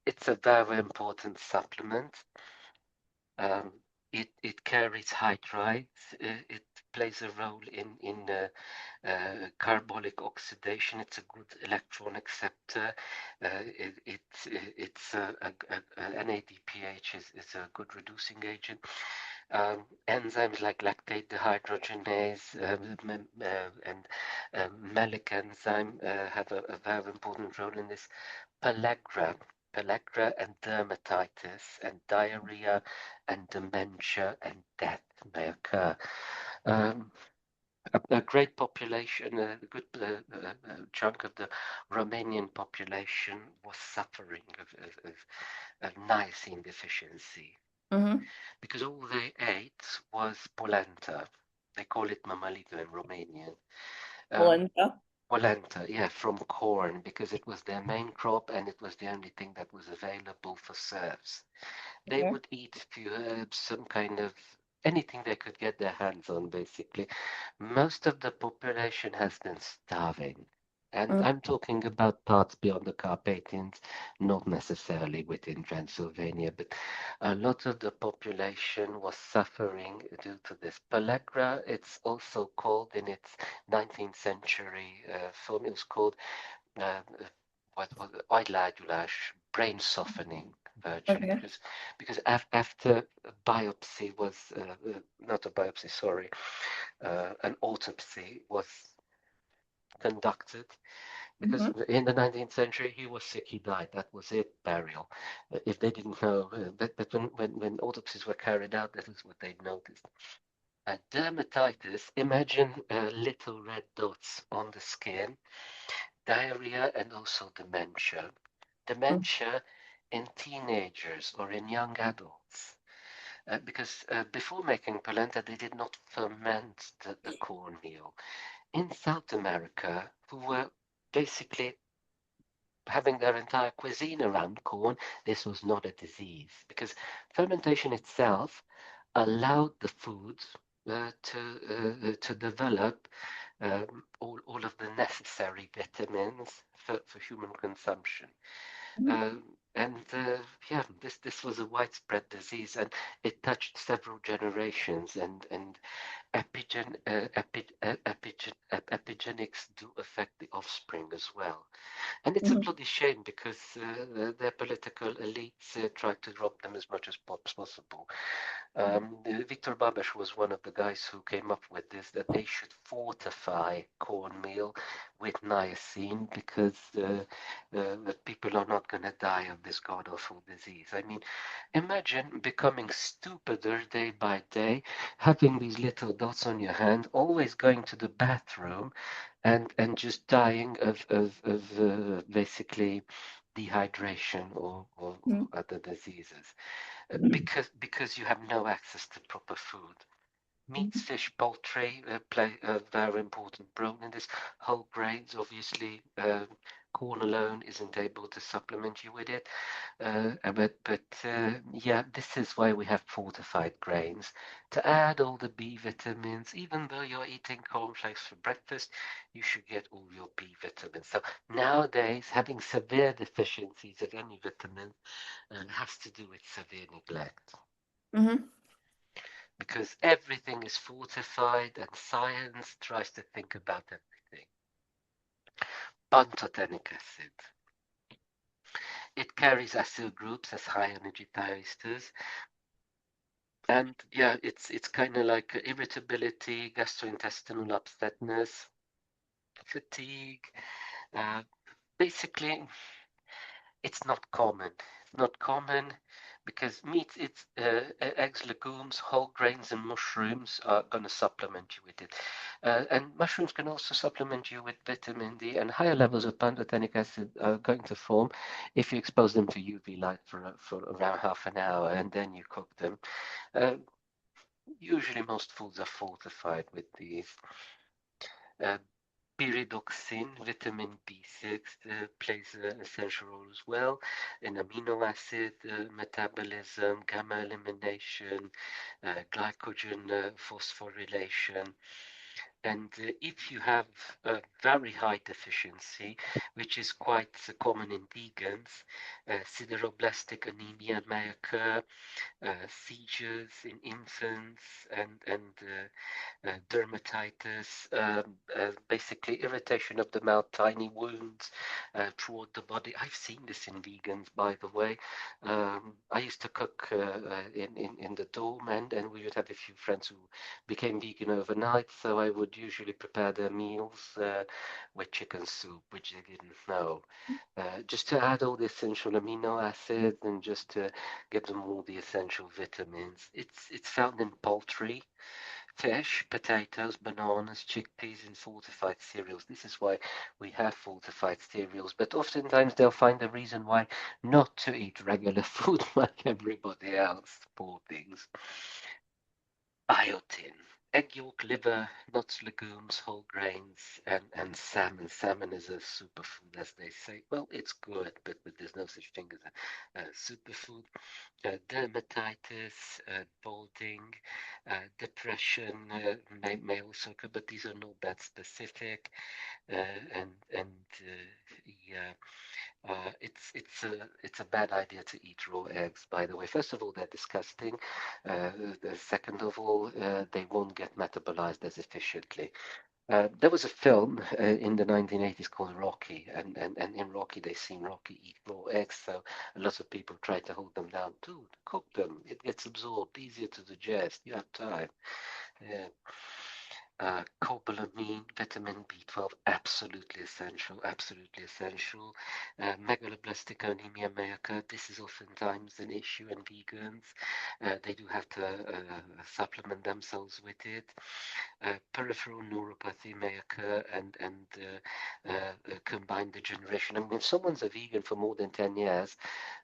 it's a very important supplement. Um, it carries hydrides. It plays a role in carbonic oxidation. It's a good electron acceptor. It's NADPH is a good reducing agent. Enzymes like lactate dehydrogenase and malic enzyme have a very important role in this. Pellagra, pellagra and dermatitis and diarrhea and dementia and death may occur. Um, a great population, a good chunk of the Romanian population was suffering of niacin deficiency Mhm. because all they ate was polenta. They call it mamaliga in Romanian. Um, Polenta. polenta, yeah, from corn because it was their main crop and it was the only thing that was available for serfs. They Okay. would eat a few herbs, some kind of anything they could get their hands on, basically. Most of the population has been starving. And Mhm. I'm talking about parts beyond the Carpathians, not necessarily within Transylvania, but a lot of the population was suffering due to this. Pellagra, it's also called in its 19th century form, it was called uh, what was oilagulash, brain softening virgin, Okay. because after biopsy was not a biopsy, sorry, an autopsy was conducted because Mhm. in the 19th century he was sick, he died, that was it, burial. If they didn't know, but when autopsies were carried out, that is what they noticed. Dermatitis, imagine little red dots on the skin, diarrhea, and also dementia. Mhm. Dementia in teenagers or in young adults. Because before making polenta, they did not ferment the cornmeal. In South America, who were basically having their entire cuisine around corn, this was not a disease because fermentation itself allowed the food to develop all of the necessary vitamins for human consumption. Mhm. Um, and yeah, this was a widespread disease, and it touched several generations, and epigenics do affect the offspring as well. And it's a Mhm. bloody shame because their political elites try to rob them as much as possible. Victor Babesh was one of the guys who came up with this, that they should fortify cornmeal with niacin because that people are not going to die of this god awful disease. I mean, imagine becoming stupider day by day, having these little dots on your hand, always going to the bathroom, and just dying of basically dehydration or Mhm. other diseases Mhm. because you have no access to proper food. Meats, Mhm. fish, poultry play a very important role in this. Whole grains, obviously, corn alone isn't able to supplement you with it. But yeah, this is why we have fortified grains to add all the B vitamins. Even though you're eating cornflakes for breakfast, you should get all your B vitamins. So nowadays, having severe deficiencies of any vitamin has to do with severe neglect Mhm. because everything is fortified and science tries to think about everything. Pantotenic acid. It carries acyl groups as high energy thioesters. And yeah, it's kind of like irritability, gastrointestinal upsetness, fatigue. Uh, basically, It's not common. It's not common because meat, it's eggs, legumes, whole grains, and mushrooms are going to supplement you with it. And mushrooms can also supplement you with vitamin D, and higher levels of pantothenic acid are going to form if you expose them to UV light for around half an hour and then you cook them. Uh, Usually, most foods are fortified with these. Uh, Pyridoxine, vitamin B6, plays an essential role as well in amino acid metabolism, gamma elimination, glycogen phosphorylation. And if you have a very high deficiency, which is quite common in vegans, sideroblastic anemia may occur, seizures in infants, and dermatitis, basically irritation of the mouth, tiny wounds throughout the body. I've seen this in vegans, by the way. I used to cook in the dorm, and we would have a few friends who became vegan overnight, so I would usually prepare their meals with chicken soup, which they didn't know. Just to add all the essential amino acids and just to give them all the essential vitamins. It's found in poultry, fish, potatoes, bananas, chickpeas, and fortified cereals. This is why we have fortified cereals. But oftentimes they'll find a reason why not to eat regular food like everybody else. Poor things. Biotin. Egg yolk, liver, nuts, legumes, whole grains, and salmon. Salmon is a superfood, as they say. Well, it's good, but there's no such thing as a superfood. Dermatitis, balding, depression may also occur, but these are not that specific. Yeah, it's a bad idea to eat raw eggs. By the way, first of all, they're disgusting. Second of all, they won't get metabolized as efficiently. There was a film in the 1980s called Rocky, and in Rocky they seen Rocky eat raw eggs, so a lot of people try to hold them down. Dude, cook them. It gets absorbed, easier to digest. You have time. Yeah. Cobalamin, vitamin B12, absolutely essential, absolutely essential. Megaloblastic anemia may occur. This is oftentimes an issue in vegans. They do have to supplement themselves with it. Peripheral neuropathy may occur and combined degeneration. I mean, if someone's a vegan for more than 10 years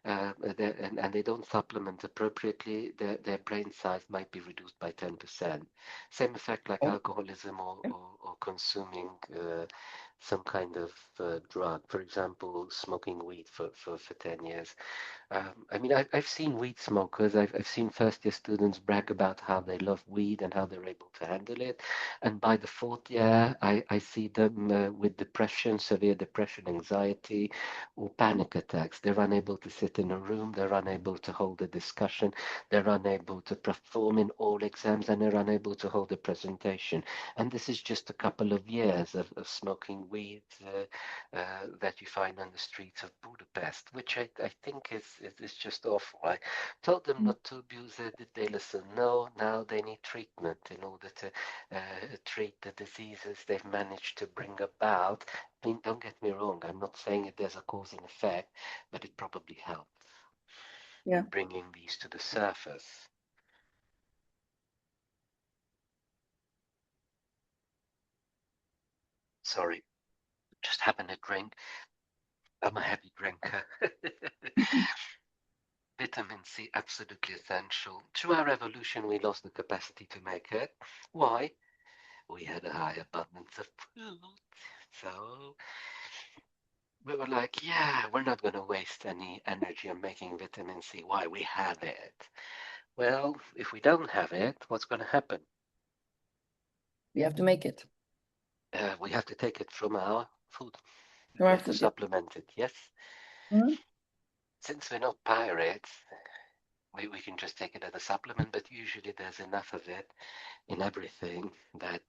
and they don't supplement appropriately, their brain size might be reduced by 10%. Same effect like alcoholism or consuming some kind of drug. For example, smoking weed for 10 years. I mean, I've seen weed smokers. I've seen first year students brag about how they love weed and how they're able to handle it. And by the fourth year, I see them with depression, severe depression, anxiety, or panic attacks. They're unable to sit in a room. They're unable to hold a discussion. They're unable to perform in all exams, and they're unable to hold a presentation. And this is just a couple of years of smoking weed that you find on the streets of Budapest, which I think is just awful. I told them not to abuse it. Did they listen? No. Now they need treatment in order to treat the diseases they've managed to bring about. I mean, don't get me wrong. I'm not saying it there's a cause and effect, but it probably helped Yeah. in bringing these to the surface. Sorry, just having a drink. I'm a heavy drinker. Vitamin C, absolutely essential. Through our evolution, we lost the capacity to make it. Why? We had a high abundance of food. So we were like, yeah, we're not going to waste any energy on making vitamin C. Why? We have it. Well, if we don't have it, what's going to happen? We have to make it We have to take it from our food. from We our have to food. Yeah. supplement it, yes? Mhm. Since we're not pirates, we can just take it as a supplement, but usually there's enough of it in everything that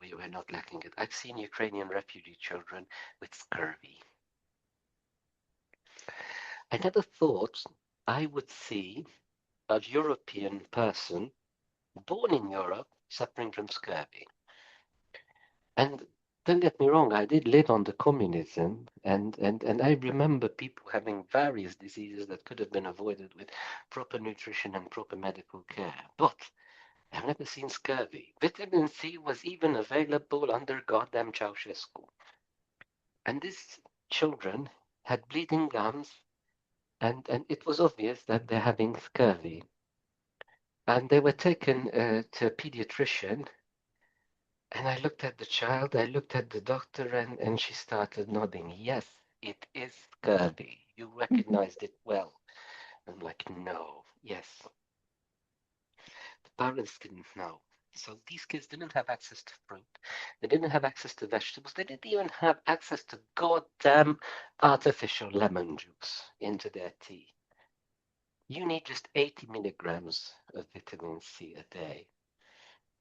we're not lacking it. I've seen Ukrainian refugee children with scurvy. I never thought I would see a European person born in Europe suffering from scurvy. And don't get me wrong, I did live under communism, and I remember people having various diseases that could have been avoided with proper nutrition and proper medical care. But I've never seen scurvy. Vitamin C was even available under goddamn Ceausescu. And these children had bleeding gums, and it was obvious that they're having scurvy. And they were taken to a pediatrician. And I looked at the child, I looked at the doctor, and she started nodding. Yes, it is scurvy. You recognized it well. I'm like, no, yes. The parents didn't know. So these kids didn't have access to fruit. They didn't have access to vegetables. They didn't even have access to goddamn artificial lemon juice into their tea. You need just 80 milligrams of vitamin C a day.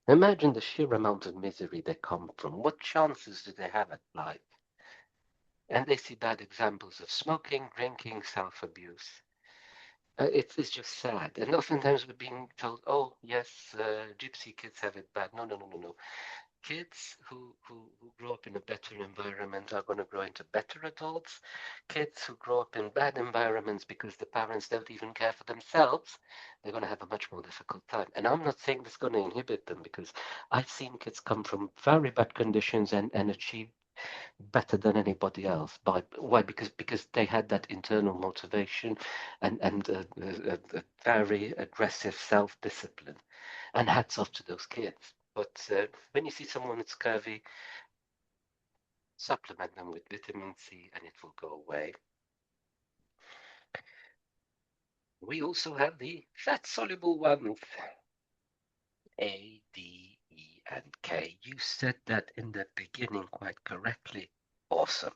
Imagine the sheer amount of misery they come from. What chances do they have at life? And they see bad examples of smoking, drinking, self-abuse. It's just sad. And oftentimes we're being told, oh, yes, gypsy kids have it bad. No, no, no, no, no. Kids who grow up in a better environment are going to grow into better adults. Kids who grow up in bad environments because the parents don't even care for themselves, they're going to have a much more difficult time. And I'm not saying this is going to inhibit them, because I've seen kids come from very bad conditions and achieve better than anybody else. By why? Because they had that internal motivation and a very aggressive self-discipline. And hats off to those kids. But when you see someone with scurvy, supplement them with vitamin C and it will go away. We also have the fat soluble ones, A, D, E, and K. You said that in the beginning quite correctly. Awesome.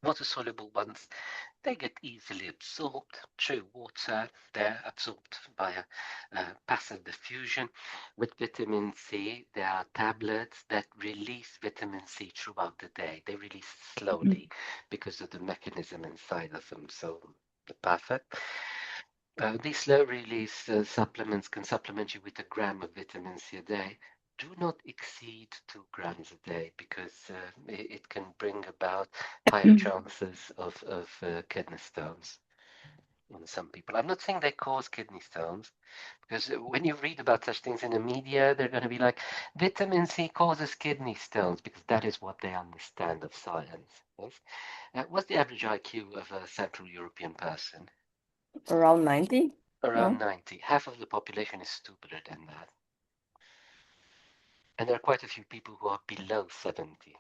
Water soluble ones, they get easily absorbed through water. They're absorbed via passive diffusion. With vitamin C, there are tablets that release vitamin C throughout the day. They release slowly because of the mechanism inside of them. So, perfect. These slow release supplements can supplement you with a gram of vitamin C a day. Do not exceed 2 grams a day, because it can bring about higher chances of kidney stones in some people. I'm not saying they cause kidney stones, because when you read about such things in the media, they're going to be like, vitamin C causes kidney stones, because that is what they understand of science. Yes? What's the average IQ of a Central European person? Around 90? Around No? 90. Half of the population is stupider than that. And there are quite a few people who are below 70.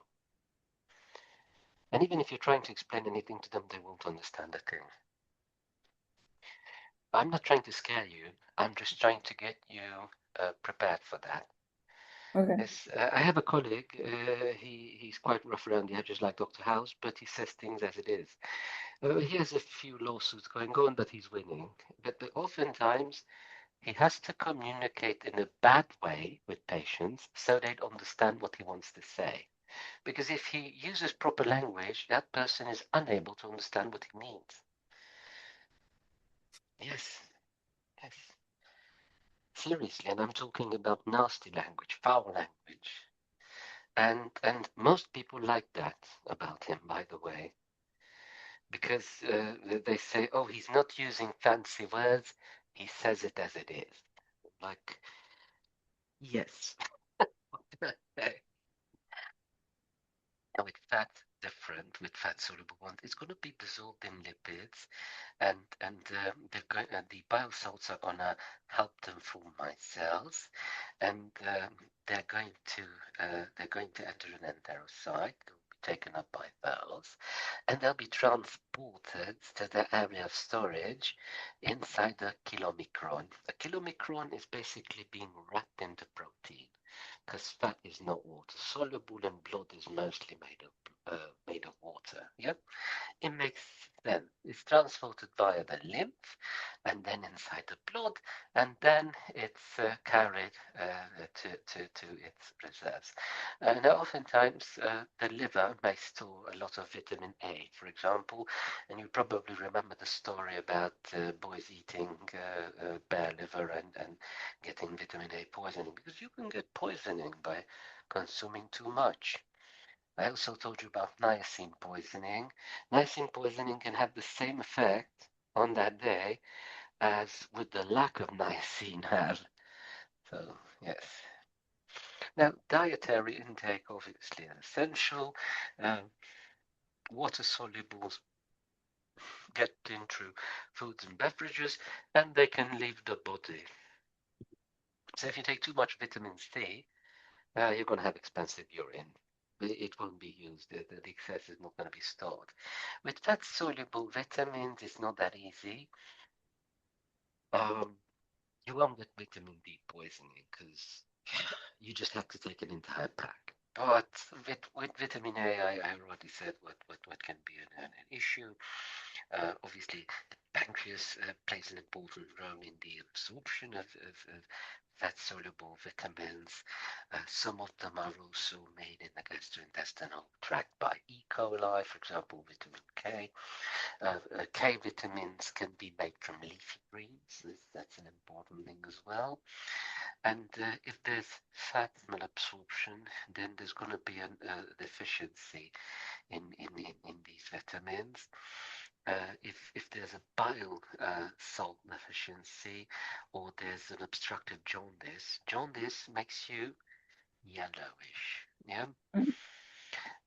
And even if you're trying to explain anything to them, they won't understand a thing. I'm not trying to scare you. I'm just trying to get you prepared for that. Okay. Yes, I have a colleague. He's quite rough around the edges, like Dr. House, but he says things as it is. He has a few lawsuits going on, but he's winning. But oftentimes he has to communicate in a bad way with patients so they understand what he wants to say. Because if he uses proper language, that person is unable to understand what he means. Yes, yes. Seriously, and I'm talking about nasty language, foul language. And most people like that about him, by the way, because they say, oh, he's not using fancy words, he says it as it is. Like, yes. Now with fat, different. With fat soluble ones, it's going to be dissolved in lipids, and the bile salts are going to help them form my cells, and they're going to enter an enterocyte. They'll be taken up by those, and they'll be transported to the area of storage inside the chylomicron. A chylomicron is basically being wrapped into protein, because fat is not water soluble and blood is mostly made of water. Yeah, it makes sense. It's transported via the lymph and then inside the blood, and then it's carried to its reserves. Now, oftentimes, the liver may store a lot of vitamin A, for example, and you probably remember the story about boys eating bear liver and getting vitamin A poisoning, because you can get poisoning by consuming too much. I also told you about niacin poisoning. Niacin poisoning can have the same effect on that day as with the lack of niacin have. So, yes. Now, dietary intake obviously is essential. Um, Water solubles get in through foods and beverages, and they can leave the body. So, if you take too much vitamin C, you're going to have expensive urine. It won't be used. The excess is not going to be stored. With fat soluble vitamins, it's not that easy. Um, you won't get vitamin D poisoning because you just have to take an entire pack. But with vitamin A, I already said what can be an issue. Obviously, the pancreas plays an important role in the absorption of fat-soluble vitamins. Some of them are also made in the gastrointestinal tract by E. coli, for example, vitamin K. K vitamins can be made from leafy greens. That's an important thing as well. And if there's fat malabsorption, then there's going to be a deficiency in these vitamins. If there's a bile salt deficiency or there's an obstructive jaundice makes you yellowish. Yeah, Mhm.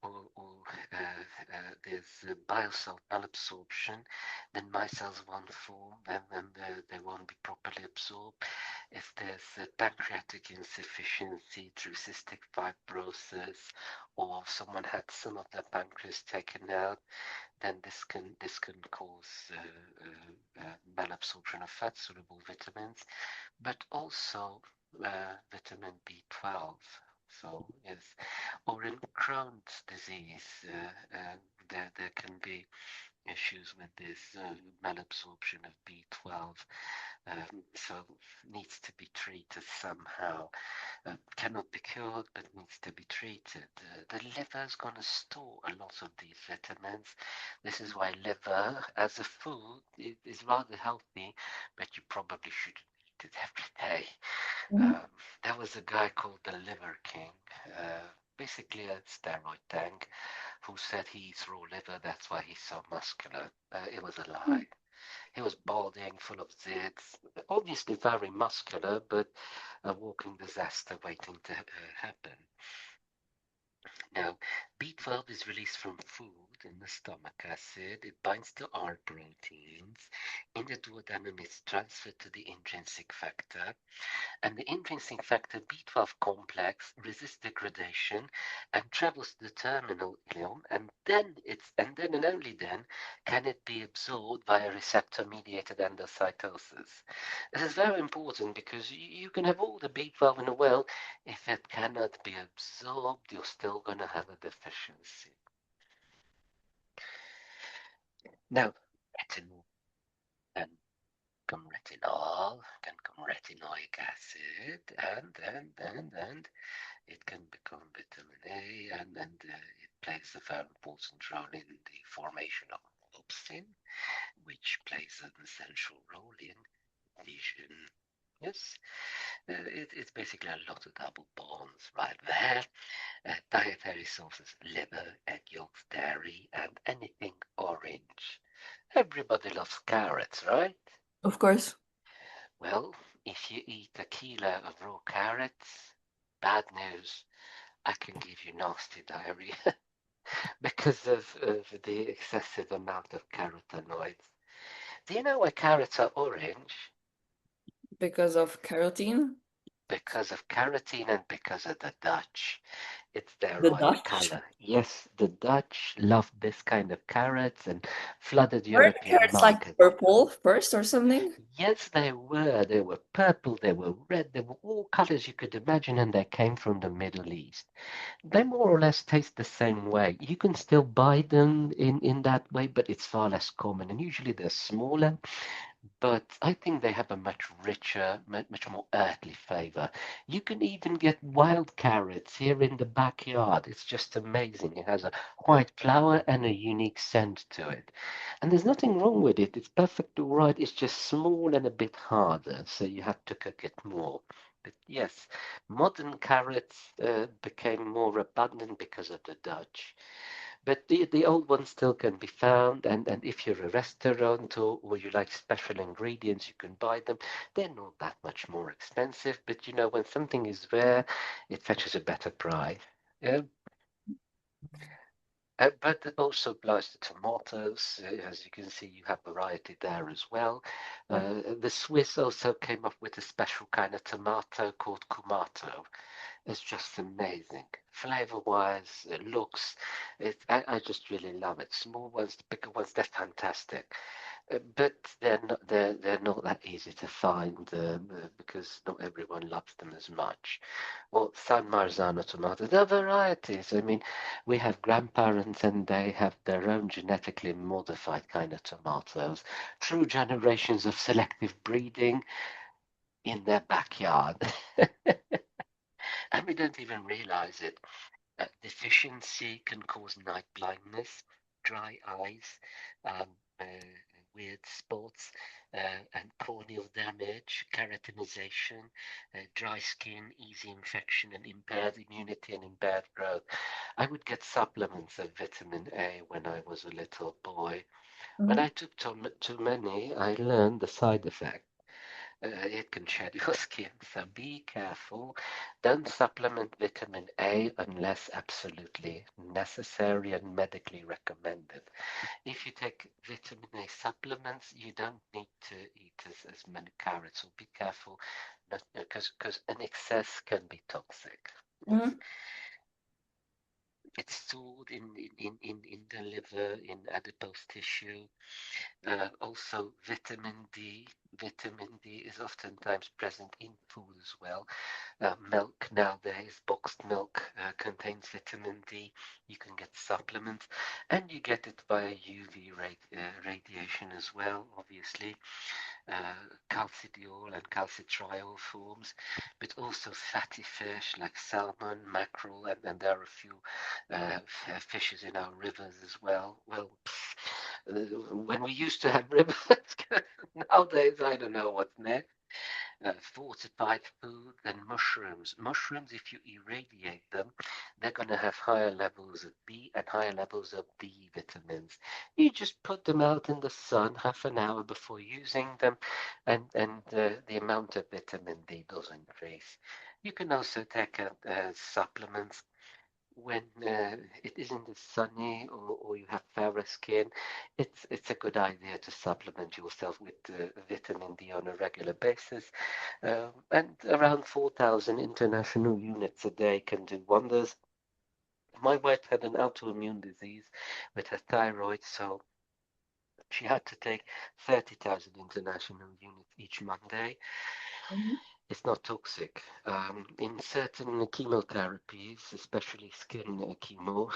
or there's bile salt malabsorption, then micelles won't form and they won't be properly absorbed. If there's pancreatic insufficiency through cystic fibrosis, or someone had some of their pancreas taken out, then this can cause malabsorption of fat soluble vitamins, but also vitamin B12. So yes, or in Crohn's disease, there can be issues with this malabsorption of B12. So needs to be treated somehow. Cannot be cured, but needs to be treated. The liver is going to store a lot of these vitamins. This is why liver, as a food, is rather healthy, but you probably shouldn't eat it every day. Mhm. Um, there was a guy called the Liver King, basically a steroid tank, who said he eats raw liver, that's why he's so muscular. It was a lie. He was balding, full of zits, obviously very muscular, but a walking disaster waiting to happen. Now, B12 is released from food in the stomach acid. It binds to R proteins. In the duodenum, it's transferred to the intrinsic factor. And the intrinsic factor B12 complex resists degradation and travels to the terminal ileum, and then and only then can it be absorbed via receptor-mediated endocytosis. This is very important because you can have all the B12 in the well. If it cannot be absorbed, you're still going to have a deficiency. Now, retinol can come retinol, can come retinoic acid, and it can become vitamin A, and it plays a very important role in the formation of opsin, which plays an essential role in vision. Yes, it's basically a lot of double bonds right there. Dietary sources: liver, egg yolks, dairy, and anything orange. Everybody loves carrots, right? Of course. Well, if you eat a kilo of raw carrots, bad news, I can give you nasty diarrhea because of the excessive amount of carotenoids. Do you know why carrots are orange? Because of carotene. Because of carotene and because of the Dutch. It's their The royal Dutch. color. Yes, the Dutch loved this kind of carrots and flooded Weren't the European carrots like market. purple first or something? Yes, they were. They were purple, they were red, they were all colors you could imagine, and they came from the Middle East. They more or less taste the same way. You can still buy them in that way, but it's far less common. And usually they're smaller, but I think they have a much richer, much more earthly flavor. You can even get wild carrots here in the backyard. It's just amazing. It has a white flower and a unique scent to it. And there's nothing wrong with it. It's perfectly right. It's just small and a bit harder, so you have to cook it more. But yes, modern carrots became more abundant because of the Dutch. But the old ones still can be found, and if you're a restaurant or you like special ingredients, you can buy them. They're not that much more expensive, but you know, when something is rare, it fetches a better price. Yeah. But it also applies to tomatoes. As you can see, you have variety there as well. The Swiss also came up with a special kind of tomato called Kumato. It's just amazing. Flavor-wise, it looks, I just really love it. Small ones, the bigger ones, they're fantastic. But they're not that easy to find because not everyone loves them as much. Well, San Marzano tomatoes, there are varieties. I mean, we have grandparents and they have their own genetically modified kind of tomatoes through generations of selective breeding in their backyard. And we don't even realize it. Deficiency can cause night blindness, dry eyes, um, uh, weird spots, and corneal damage, keratinization, dry skin, easy infection, and impaired immunity and impaired growth. I would get supplements of vitamin A when I was a little boy. When Mhm. I took too many, I learned the side effect. It can shed your skin, so be careful. Don't supplement vitamin A unless absolutely necessary and medically recommended. If you take vitamin A supplements, you don't need to eat as many carrots, so be careful because an excess can be toxic. Yes. Mhm. It's stored in the liver, in adipose tissue. Also, vitamin D. Vitamin D is oftentimes present in food as well. Milk nowadays, boxed milk contains vitamin D. You can get supplements, and you get it via UV radiation as well, obviously. Calcidiol and calcitriol forms, but also fatty fish like salmon, mackerel, and there are a few fishes in our rivers as well. Well, when we used to have rivers, nowadays I don't know what's next. Fortified food and mushrooms. Mushrooms, if you irradiate them, they're going to have higher levels of B and higher levels of B vitamins. You just put them out in the sun half an hour before using them, and the amount of vitamin D does increase. You can also take supplements when it isn't as sunny or you have fairer skin. It's a good idea to supplement yourself with vitamin D on a regular basis. And around 4,000 international units a day can do wonders. My wife had an autoimmune disease with her thyroid, so she had to take 30,000 international units each Monday. Mhm. It's not toxic. In certain chemotherapies, especially skin chemo,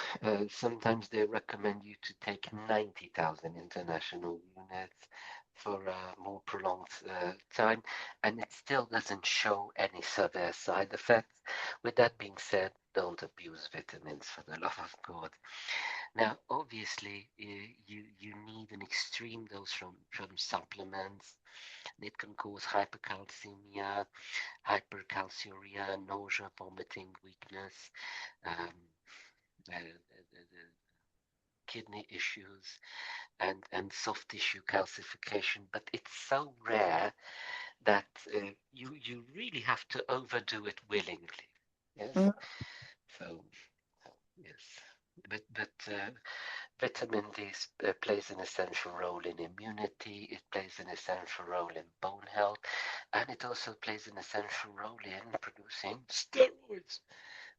sometimes they recommend you to take 90,000 international units for a more prolonged time, and it still doesn't show any severe side effects. With that being said, don't abuse vitamins for the love of God. Now, obviously, you need an extreme dose from supplements. It can cause hypercalcemia, hypercalciuria, nausea, vomiting, weakness, um, the kidney issues, and soft tissue calcification. But it's so rare that you really have to overdo it willingly. Yes. Mhm. So yes, but vitamin D plays an essential role in immunity. It plays an essential role in bone health, and it also plays an essential role in producing steroids.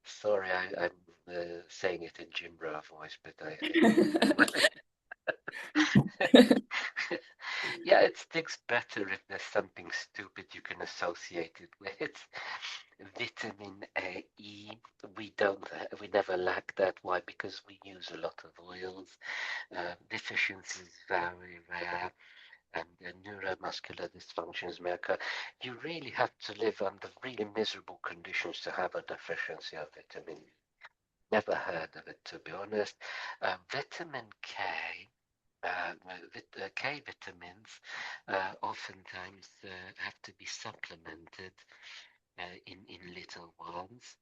Sorry, I'm saying it in Jim Brown voice, but yeah, it sticks better if there's something stupid you can associate it with. Vitamin A, E, we never lack that. Why? Because we use a lot of oils. Deficiency is very rare, and neuromuscular dysfunctions may occur. You really have to live under really miserable conditions to have a deficiency of vitamin E. Never heard of it, to be honest. Vitamin K, K vitamins oftentimes have to be supplemented in little ones,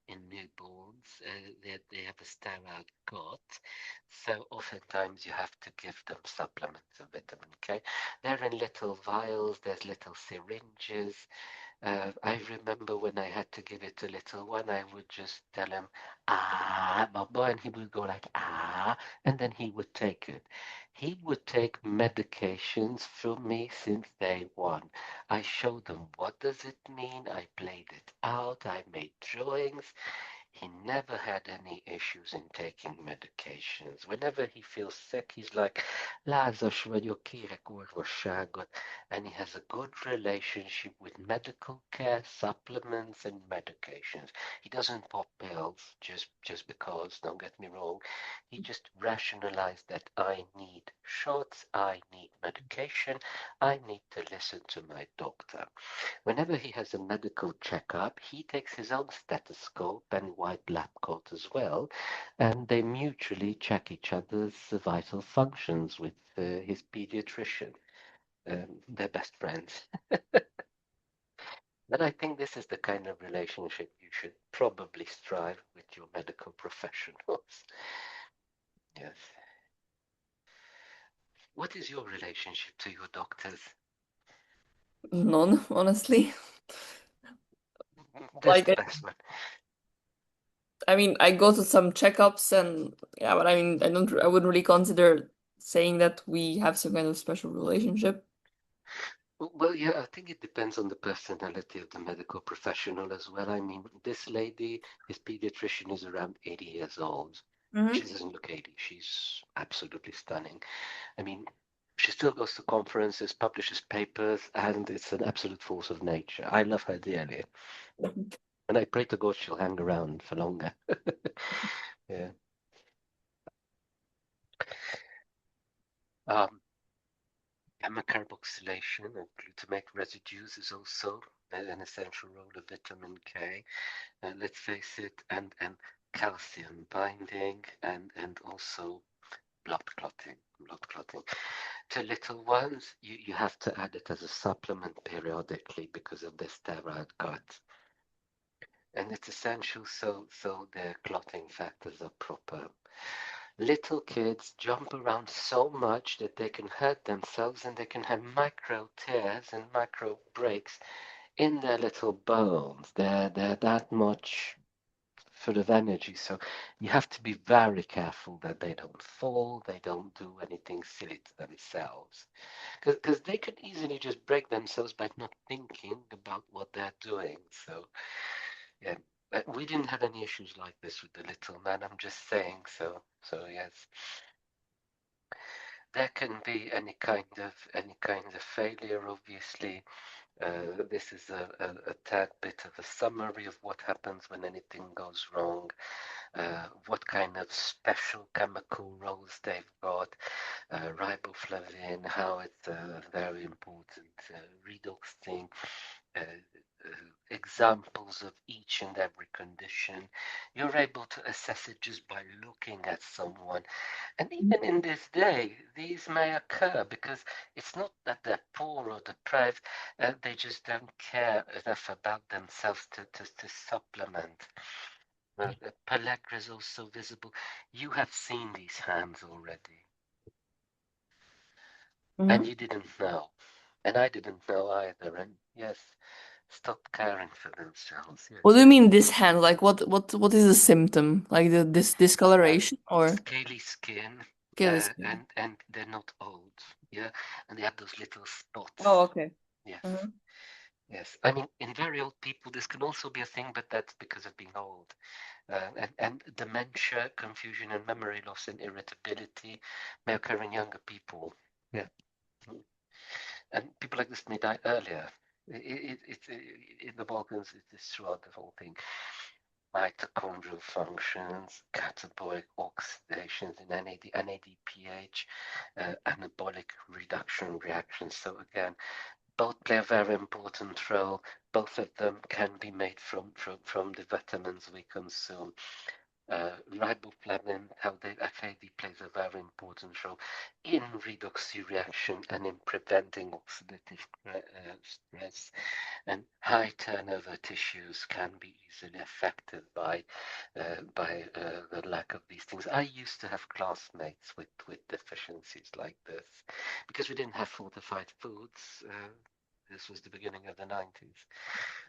in newborns. They have a sterile gut, so oftentimes you have to give them supplements of vitamin K. They're in little vials. There's little syringes. I remember when I had to give it to little one, I would just tell him, ah, Baba, and he would go like, ah, and then he would take it. He would take medications from me since day one. I showed him what does it mean. I played it out. I made drawings. He never had any issues in taking medications. Whenever he feels sick, he's like, lázas vagyok, kérek orvosságot. And he has a good relationship with medical care, supplements, and medications. He doesn't pop pills just because, don't get me wrong. He just rationalized that I need shots, I need medication, I need to listen to my doctor. Whenever he has a medical checkup, he takes his own stethoscope and white lab coat as well, and they mutually check each other's vital functions with his pediatrician. They're best friends. But I think this is the kind of relationship you should probably strive with your medical professionals. Yes. What is your relationship to your doctors? None, honestly. That's Like, the best one. I mean, I go to some checkups and yeah, but I mean, I wouldn't really consider saying that we have some kind of special relationship. Well, yeah, I think it depends on the personality of the medical professional as well. I mean, this lady, his pediatrician, is around 80 years old. She Hmm. doesn't look 80. She's absolutely stunning. I mean, she still goes to conferences, publishes papers, and it's an absolute force of nature. I love her dearly. And I pray to God she'll hang around for longer. Yeah. Um, Gamma carboxylation of glutamate residues is also an essential role of vitamin K. Let's face it, and calcium binding and also blood clotting. Blood clotting. To little ones, you have to add it as a supplement periodically because of the steroid gut. And it's essential so their clotting factors are proper. Little kids jump around so much that they can hurt themselves and they can have micro tears and micro breaks in their little bones. They're that much full of energy. So you have to be very careful that they don't fall, they don't do anything silly to themselves. Because they could easily just break themselves by not thinking about what they're doing. So, yeah. We didn't have any issues like this with the little man. I'm just saying. So yes, there can be any kind of failure. Obviously, this is a tad bit of a summary of what happens when anything goes wrong. What kind of special chemical roles they've got, riboflavin, how it's a very important redox thing, examples of each and every condition. You're able to assess it just by looking at someone. And even in this day, these may occur because it's not that they're poor or deprived, they just don't care enough about themselves to supplement. The pellagra is also visible. You have seen these hands already, and Hmm. you didn't know, and I didn't know either. And yes, stop caring for themselves. Yes, What do you mean this hand? Like what is the symptom? Like this uh, discoloration or scaly skin, scaly skin? and they're not old. Yeah, and they have those little Oh, spots. okay. Yes, Uh-huh. yes. I mean, in very old people, this can also be a thing, but that's because of being old. And dementia, confusion, and memory loss and irritability may occur in younger people. Yeah. And people like this may die earlier. It's in the Balkans, it's throughout the whole thing. Mitochondrial functions, catabolic oxidations in NADPH, anabolic reduction reactions. So again, both play a very important role. Both of them can be made from the vitamins we consume. Riboflavin, how FAD plays a very important role in redox reaction and in preventing oxidative stress. And high turnover tissues can be easily affected by the lack of these things. I used to have classmates with deficiencies like this because we didn't have fortified foods. This was the beginning of the 90s.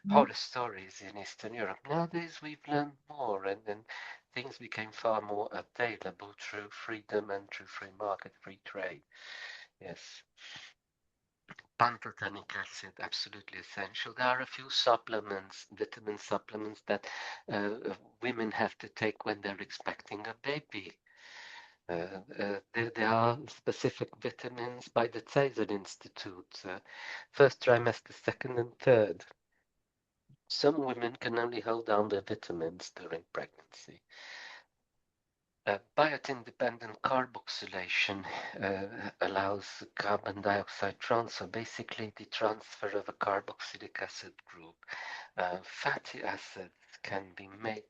Horror stories in Eastern Europe. Nowadays we've learned more, and things became far more available through freedom and through free market, free trade. Yes. Pantothenic acid, absolutely essential. There are a few supplements, vitamin supplements that women have to take when they're expecting a baby. There are specific vitamins by the Caesar Institute, first trimester, second and third. Some women can only hold down their vitamins during pregnancy. Biotin-dependent carboxylation allows carbon dioxide transfer, basically the transfer of a carboxylic acid group. Fatty acids can be made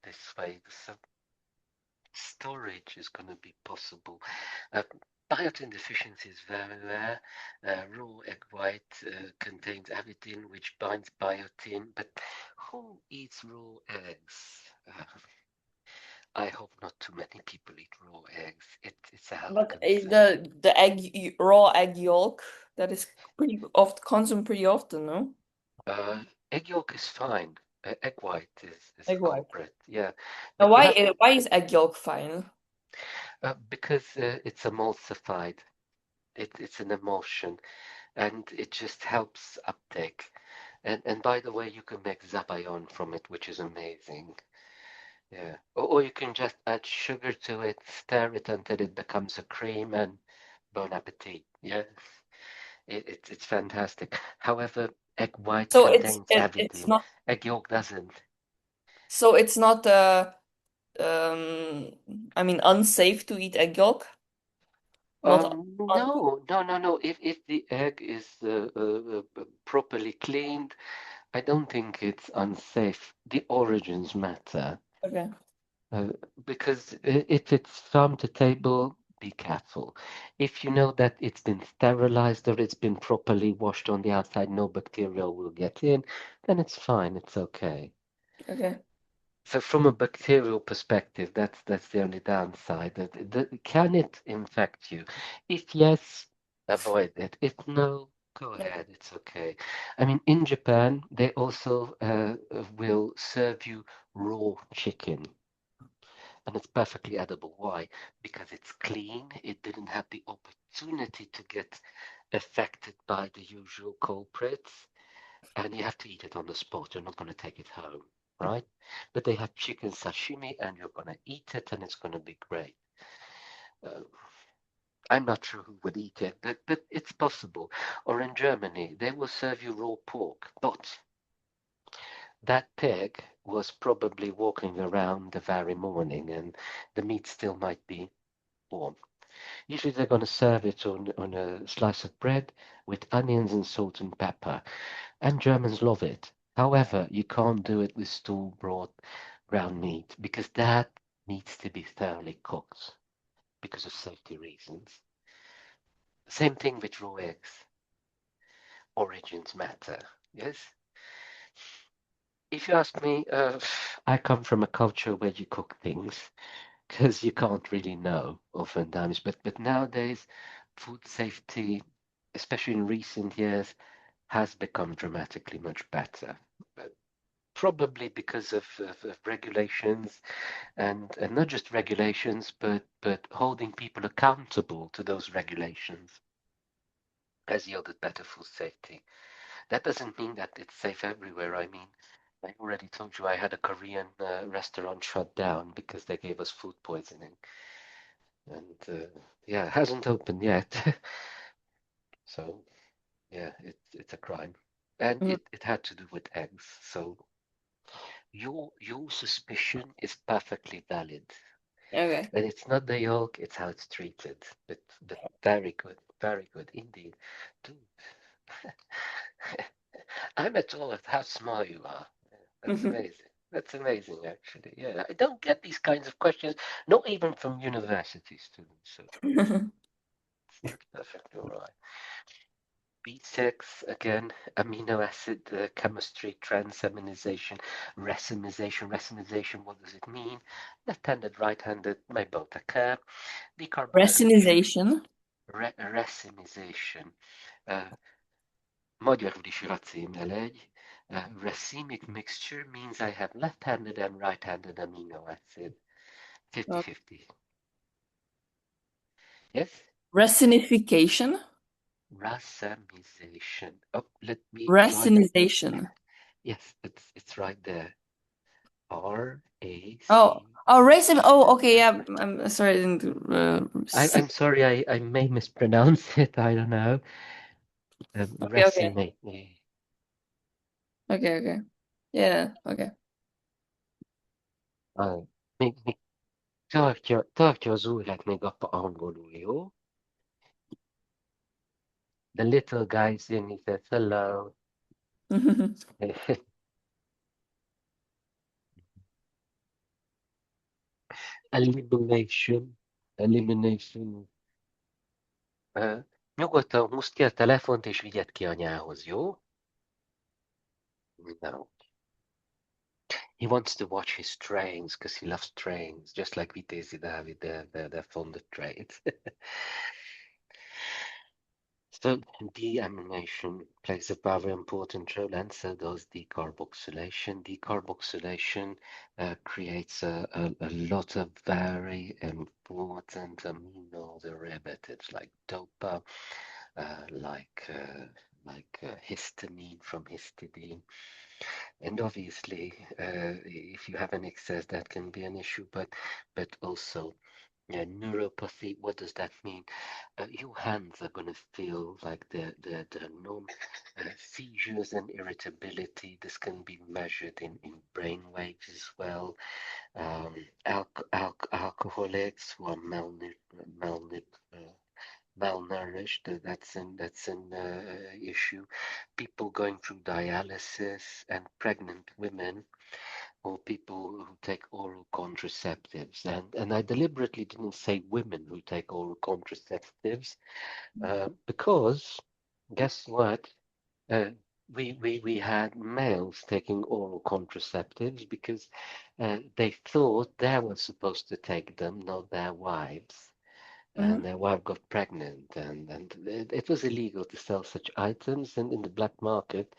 this way, so storage is going to be possible. Biotin deficiency is very rare. Raw egg white contains avidin, which binds biotin, but who eats raw eggs? I hope not too many people eat raw eggs. It's a health But concern. the raw egg yolk that is pretty often consumed pretty often, no? Egg yolk is fine. Egg white is a Egg white. culprit. Yeah, Now, but you have why is egg yolk fine? because it's emulsified. It's an emulsion, and it just helps uptake. And by the way, you can make Zabayon from it, which is amazing. Yeah. Or you can just add sugar to it, stir it until it becomes a cream, and bon appetit. Yeah. It's fantastic. However, egg white So contains it's avidin. not Egg yolk doesn't. so it's not um I mean unsafe to eat egg yolk? Not un No. If the egg is properly cleaned, I don't think it's unsafe. The origins matter. okay. Uh, because if it's farm to table, be careful. If you know that it's been sterilized or it's been properly washed on the outside, no bacteria will get in, then it's fine, it's okay. Okay. So from a bacterial perspective, that's the only downside. Can it infect you? If yes, avoid it. If no, go ahead. It's okay. I mean, in Japan, they also will serve you raw chicken, and it's perfectly edible. Why? Because it's clean. It didn't have the opportunity to get affected by the usual culprits, and you have to eat it on the spot. You're not going to take it home, right? But they have chicken sashimi, and you're going to eat it, and it's going to be great. Uh, I'm not sure who would eat it, but it's possible. Or in Germany, they will serve you raw pork, but that pig was probably walking around the very morning, and the meat still might be warm. Usually they're going to serve it on a slice of bread with onions and salt and pepper. And Germans love it. However, you can't do it with store-bought ground meat because that needs to be thoroughly cooked because of safety reasons. Same thing with raw eggs. Origins matter. Yes. If you ask me, I come from a culture where you cook things because you can't really know oftentimes. But nowadays, food safety, especially in recent years, has become dramatically much better. Probably because of regulations and not just regulations, but holding people accountable to those regulations has yielded better food safety. That doesn't mean that it's safe everywhere. I mean, I already told you I had a Korean restaurant shut down because they gave us food poisoning, and yeah, it hasn't opened yet. So yeah, it's a crime, and Mhm. it had to do with eggs. So your suspicion is perfectly valid. Okay. And it's not the yolk, it's how it's treated. But very good indeed. Dude, I'm at all at how small you are. That's Mhm. amazing. That's amazing, actually. Yeah, I don't get these kinds of questions, not even from university students. So it's perfectly all right. B6 again, amino acid chemistry, transaminization, racemization. Racemization, what does it mean? Left-handed, right-handed may both occur. Decarboxylation, Racinization. racemization. Magyar is racém egy. Racemic mixture means I have left-handed and right-handed amino acid. 50-50. Yes? Racinification. Racemization. Oh, let me try. Racinization. Yes, it's right there. R A Oh, C. oh, racing. Oh, okay, yeah. I'm sorry, I didn't I'm sorry, I may mispronounce it. I don't know. Okay, okay, Racemate. okay, okay. Yeah, okay. Még tartja az órát még apa angolul, jó? The little guy's in, he says hello. Elimination. Elimination. Nyugodtan húzd ki a telefont és vigyed ki anyához, jó? No. He wants to watch his trains because he loves trains, just like Vitesse David, they're fond of trains. So deamination plays a very important role, and so does decarboxylation. Decarboxylation creates a lot of very important amino derivatives like dopa, like histamine from histidine. And obviously, if you have an excess, that can be an issue, but also neuropathy. What does that mean? Your hands are going to feel like the numb. Seizures and irritability. This can be measured in brain waves as well. Um, Alcoholics who are malnourished. That's an issue. People going through dialysis and pregnant women or people who take oral contraceptives. And I deliberately didn't say women who take oral contraceptives because guess what? Uh, we had males taking oral contraceptives because they thought they were supposed to take them, not their wives. And Mhm. their wife got pregnant, and it was illegal to sell such items. And in the black market,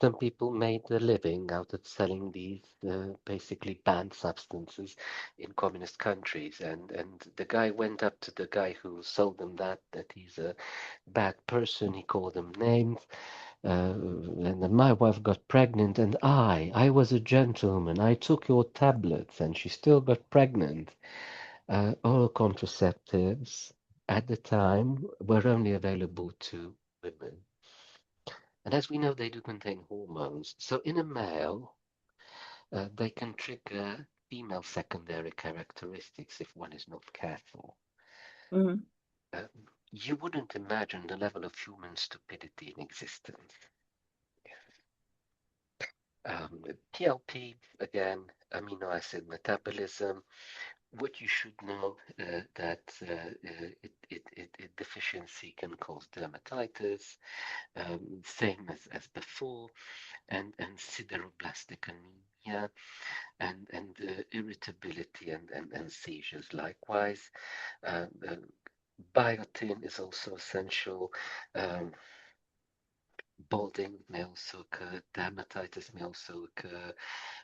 some people made a living out of selling these basically banned substances in communist countries. And the guy went up to the guy who sold them that he's a bad person. He called them names. And then my wife got pregnant, and I was a gentleman. I took your tablets, and she still got pregnant. Oral contraceptives at the time were only available to women. And as we know, they do contain hormones. So in a male, they can trigger female secondary characteristics if one is not careful. Mhm. Uh, you wouldn't imagine the level of human stupidity in existence. TLP, again, amino acid metabolism. What you should know that deficiency can cause dermatitis, same as before, and sideroblastic anemia, and irritability and seizures likewise. Biotin is also essential. Um, Balding may also occur, dermatitis may also occur,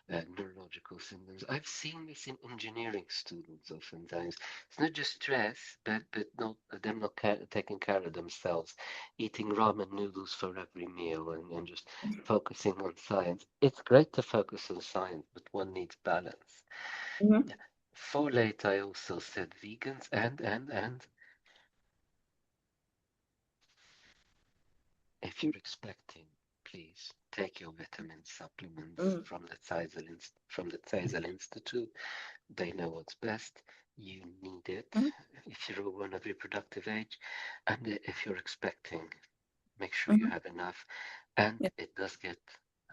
neurological symptoms. I've seen this in engineering students oftentimes. It's not just stress, but not them not taking care of themselves, eating ramen noodles for every meal and just focusing on science. It's great to focus on science, but one needs balance. Mhm. Yeah. Folate, I also said vegans and if you're expecting, please take your vitamin supplements Mhm. from the Tzazel Institute. They know what's best. You need it Mhm. if you're one of reproductive age, and if you're expecting, make sure you Mhm. have enough. And Yeah. it does get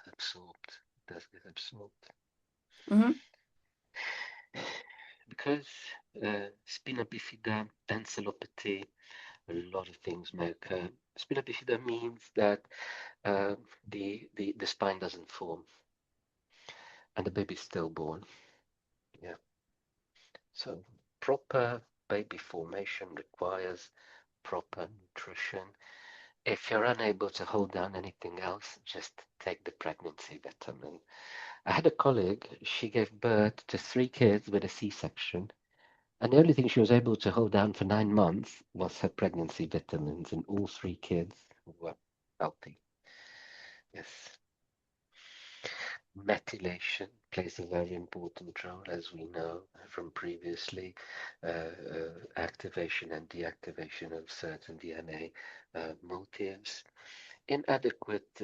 absorbed. It does get absorbed. Mm-hmm. Because spina bifida, encephalopathy, a lot of things may occur. Spina bifida means that uh, the spine doesn't form and the baby's stillborn. Yeah. So proper baby formation requires proper nutrition. If you're unable to hold down anything else, just take the pregnancy vitamin. I had a colleague, she gave birth to 3 kids with a C-section, and the only thing she was able to hold down for 9 months was her pregnancy vitamins, and all 3 kids were healthy. Yes. Methylation plays a very important role, as we know from previously, activation and deactivation of certain DNA motifs. Inadequate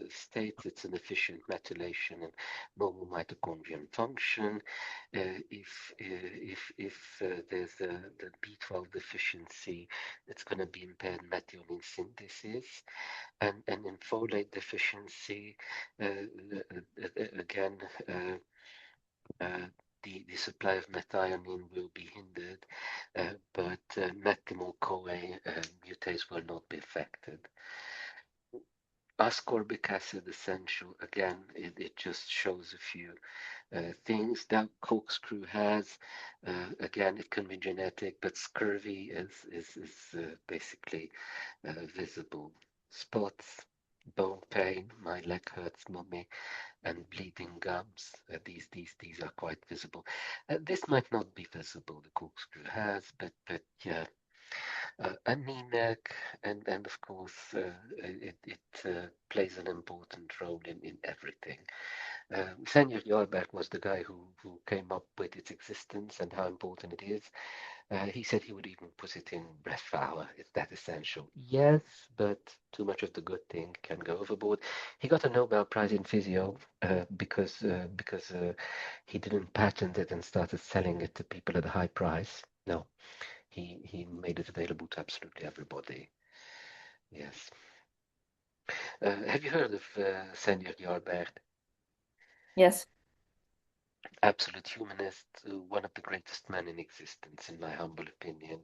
states, it's an efficient methylation and normal mitochondrial function. If there's the B12 deficiency, it's going to be impaired methionine synthesis, and in folate deficiency, again, uh, the supply of methionine will be hindered, but methyl-CoA mutase will not be affected. Ascorbic acid essential, again, it just shows a few things that corkscrew has. Again, it can be genetic, but scurvy is basically visible. Spots, bone pain, my leg hurts, mummy, and bleeding gums. These are quite visible. This might not be visible, the corkscrew has, but yeah, anemic, and of course, it plays an important role in everything. Senor Jorberg was the guy who came up with its existence and how important it is. He said he would even put it in breast flour. It's that essential. Yes, but too much of the good thing can go overboard. He got a Nobel Prize in physio because he didn't patent it and started selling it to people at a high price. No, he made it available to absolutely everybody. Yes. Have you heard of Senor Jorberg? Yes. Absolute humanist, one of the greatest men in existence, in my humble opinion.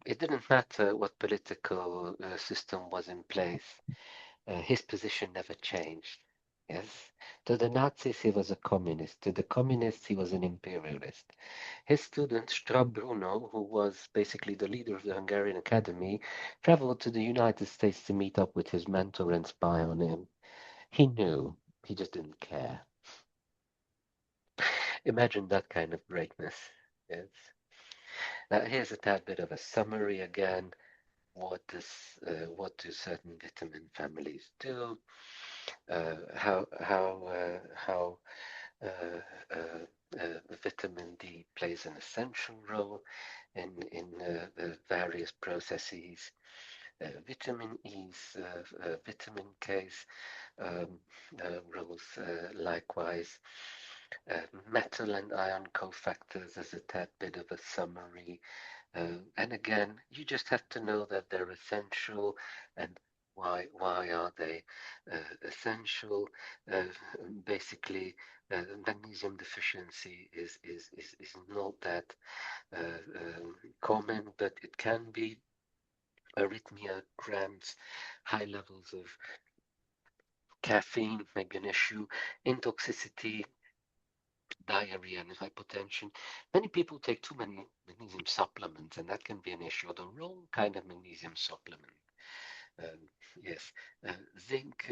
It didn't matter what political system was in place. His position never changed. Yes. To the Nazis, he was a communist. To the communists, he was an imperialist. His student, Straub Bruno, who was basically the leader of the Hungarian Academy, traveled to the United States to meet up with his mentor and spy on him. He knew, he just didn't care. Imagine that kind of greatness. Yes. Now, here's a tad bit of a summary again. What do certain vitamin families do? How vitamin D plays an essential role in the various processes. Vitamin E's, vitamin K's um, roles likewise. Metal and ion cofactors as a tad bit of a summary. And again, you just have to know that they're essential and why are they essential? Uh, Basically, magnesium deficiency is not that common, but it can be arrhythmia, cramps, high levels of caffeine may be an issue, intoxicity, diarrhea, and hypotension. Many people take too many magnesium supplements, and that can be an issue, or the wrong kind of magnesium supplement. Um, yes, zinc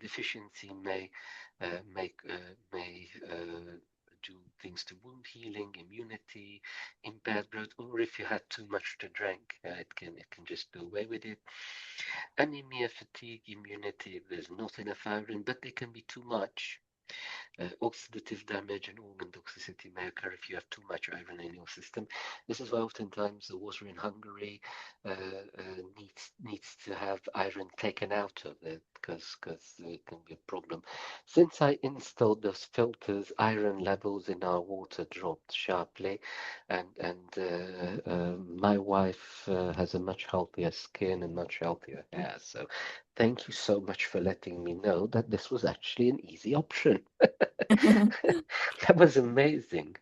deficiency may do things to wound healing, immunity, impaired growth, or if you had too much to drink, it can just do away with it. Anemia, fatigue, immunity. There's not enough iron, but they can be too much. Oxidative damage and organ toxicity may occur if you have too much iron in your system. This is why oftentimes the water in Hungary needs to have iron taken out of it because it can be a problem. Since I installed those filters, iron levels in our water dropped sharply, and my wife has a much healthier skin and much healthier hair. So thank you so much for letting me know that this was actually an easy option. That was amazing.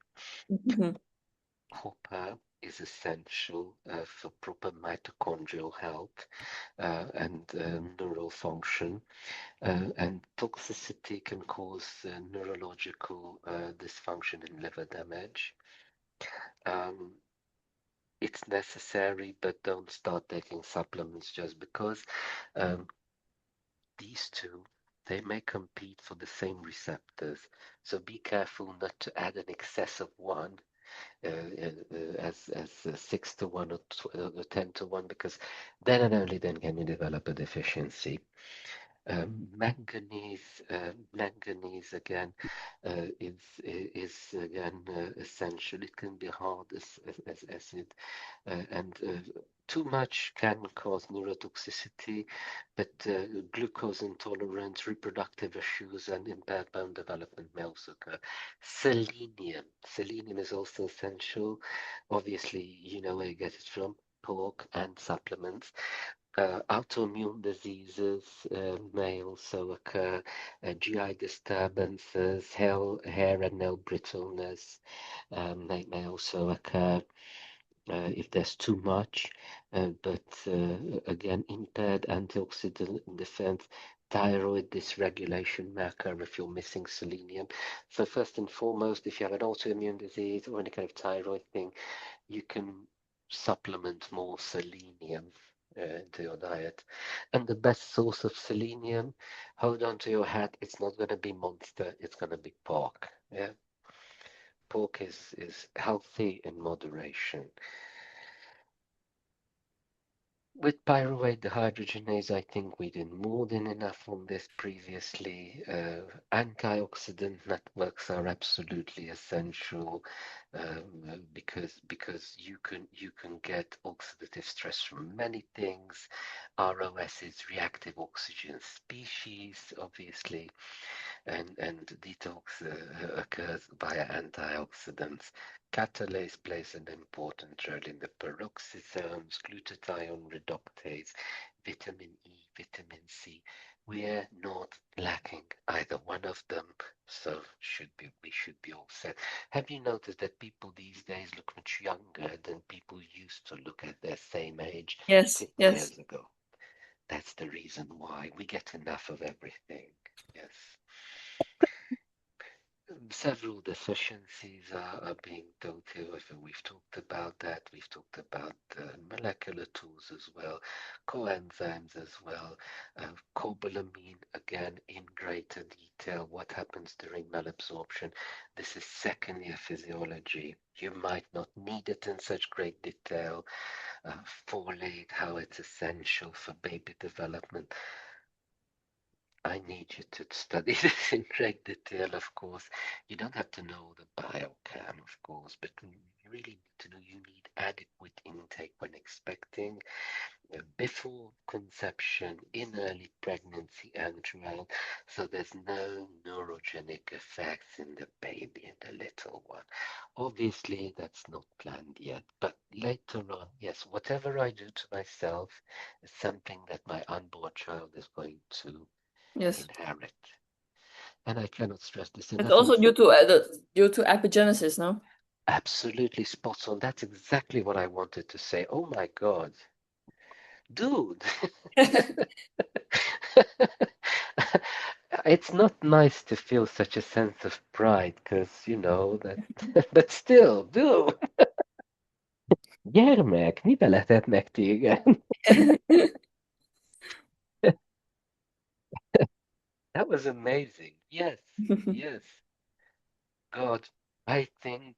Copper is essential for proper mitochondrial health and neural function, and toxicity can cause neurological dysfunction and liver damage. Um, it's necessary, but don't start taking supplements just because. Um, these two, they may compete for the same receptors, so be careful not to add an excess of one as 6 to 1 or 10 to 1, because then and only then can you develop a deficiency. Manganese again is again essential. It can be hard as acid, and too much can cause neurotoxicity, but glucose intolerance, reproductive issues, and impaired bone development may also occur. Selenium is also essential. Obviously, you know where you get it from, pork and supplements. Autoimmune diseases may also occur, GI disturbances, hair and nail brittleness may also occur if there's too much, but again, impaired antioxidant defense, thyroid dysregulation may occur if you're missing selenium. So first and foremost, if you have an autoimmune disease or any kind of thyroid thing, you can supplement more selenium into your diet. And the best source of selenium, hold on to your hat, it's not going to be Monster, it's going to be pork. Yeah, pork is healthy in moderation. With pyruvate dehydrogenase, I think we did more than enough on this previously. Antioxidant networks are absolutely essential because you can get oxidative stress from many things. ROS is reactive oxygen species, obviously, and detox occurs via antioxidants. Catalase plays an important role in the peroxisomes, glutathione reductase, vitamin E, vitamin C. We're not lacking either one of them, so we should be all set. Have you noticed that people these days look much younger than people used to look at their same age Yes, 20 yes. years ago? That's the reason why we get enough of everything. Yes. Several deficiencies are being thought of, and we've talked about that. We've talked about molecular tools as well, coenzymes as well, cobalamin again in greater detail. What happens during malabsorption? This is second year physiology. You might not need it in such great detail. Folate, how it's essential for baby development. I need you to study this in great detail, of course. You don't have to know the biochem, of course, but you really need to know you need adequate intake when expecting, before conception, in early pregnancy and throughout, so there's no neurogenic effects in the baby and the little one. Obviously, that's not planned yet, but later on, yes, whatever I do to myself is something that my unborn child is going to Yes. inherit. And I cannot stress this It's enough. also due to epigenesis, no? Absolutely spot on. That's exactly what I wanted to say. Oh my God, dude. It's not nice to feel such a sense of pride because, you know, that, but still, dude. Gyermek, mi beletetnek téged? That was amazing. Yes, yes. God, I think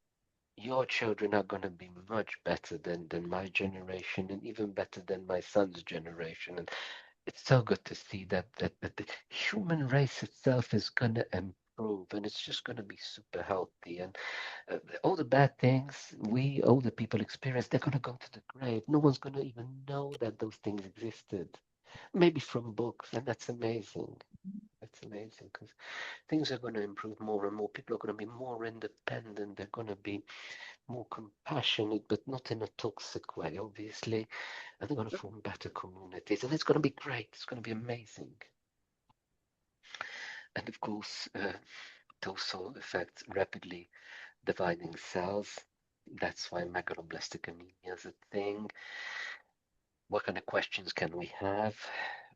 your children are going to be much better than my generation and even better than my son's generation. And it's so good to see that the human race itself is going to improve. improve, and it's just going to be super healthy. And all the bad things we older people experience, they're going to go to the grave. No one's going to even know that those things existed. Maybe from books, and that's amazing. That's amazing because things are going to improve more and more. People are going to be more independent. They're going to be more compassionate, but not in a toxic way, obviously. And they're going to form better communities, and it's going to be great. It's going to be amazing. And of course, it also affects rapidly dividing cells. That's why megaloblastic anemia is a thing. What kind of questions can we have?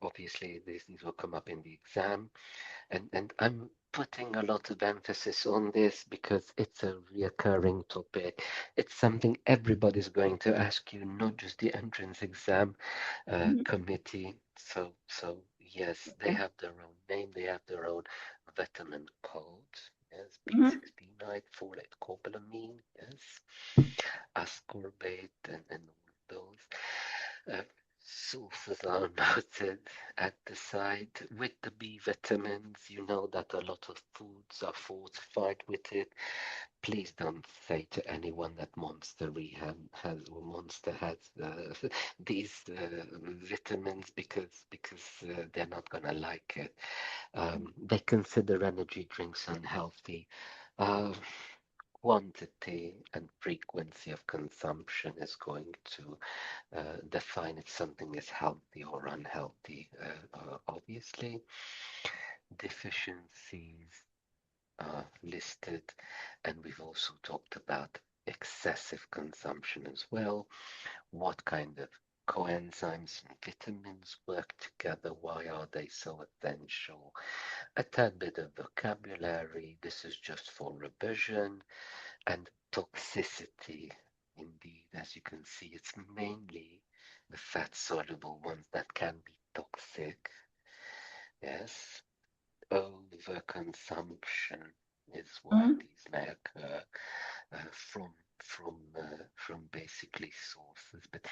Obviously, these will come up in the exam. And I'm putting a lot of emphasis on this because it's a reoccurring topic. It's something everybody's going to ask you, not just the entrance exam Mhm. committee. So yes, they Okay. have their own name, they have their own vitamin code. Yes, Mhm. P69, folate cobalamin, yes, ascorbate, and all those. Sources are noted at the site with the B vitamins. You know that a lot of foods are fortified with it. Please don't say to anyone that Monster Rehab has or Monster has these vitamins because they're not gonna like it. They consider energy drinks unhealthy. Uh, Quantity and frequency of consumption is going to define if something is healthy or unhealthy. Obviously, deficiencies are listed, and we've also talked about excessive consumption as well. What kind of coenzymes and vitamins work together? Why are they so essential? A tad bit of vocabulary. This is just for revision. And toxicity, indeed, as you can see, it's mainly the fat soluble ones that can be toxic. Yes, overconsumption is why Mhm. these may occur from basically sources. But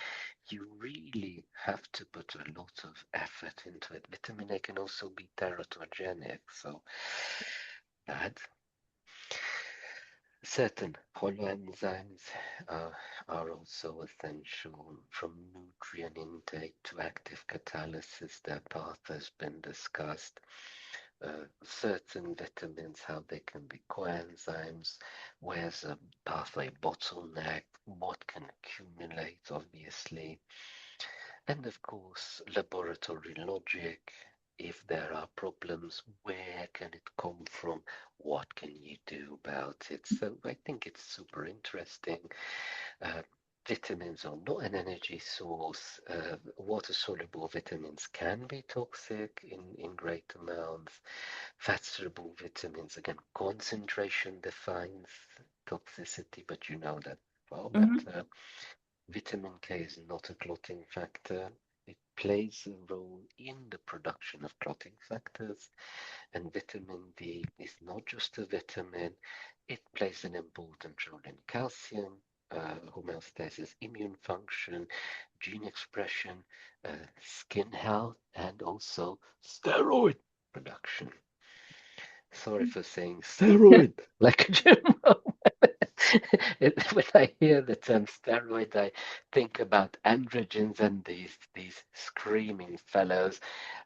you really have to put a lot of effort into it. Vitamin A can also be teratogenic, so bad. Certain holoenzymes are also essential from nutrient intake to active catalysis. Their path has been discussed. Certain vitamins, how they can be coenzymes, where's a pathway bottleneck, what can accumulate, obviously. And of course, laboratory logic. If there are problems, where can it come from? What can you do about it? So I think it's super interesting. Uh, Vitamins are not an energy source. Water-soluble vitamins can be toxic in great amounts. Fat-soluble vitamins, again, concentration defines toxicity, but you know that far Mhm. better. Vitamin K is not a clotting factor. It plays a role in the production of clotting factors, and vitamin D is not just a vitamin, it plays an important role in calcium, homeostasis, immune function, gene expression, skin health, and also steroid production. Sorry for saying steroid like a gym. When I hear the term steroid, I think about androgens and these screaming fellows.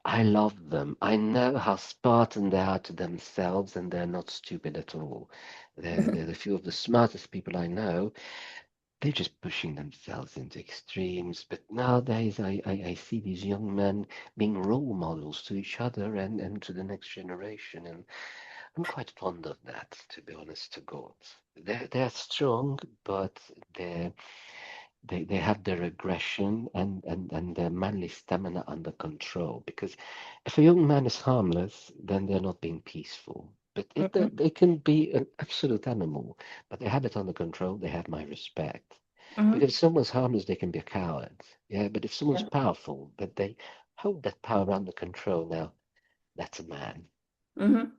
I love them. I know how Spartan they are to themselves, and they're not stupid at all. They're a few of the smartest people I know. They're just pushing themselves into extremes. But nowadays, I see these young men being role models to each other and to the next generation. And I'm quite fond of that, to be honest to God. They're strong, but they have their aggression and their manly stamina under control. Because if a young man is harmless, then they're not being peaceful. But if Mhm. they can be an absolute animal, but they have it under control, they have my respect. Mhm. Because if someone's harmless, they can be a coward. Yeah, but if someone's Yeah. powerful, but they hold that power under control now, that's a man. Mhm.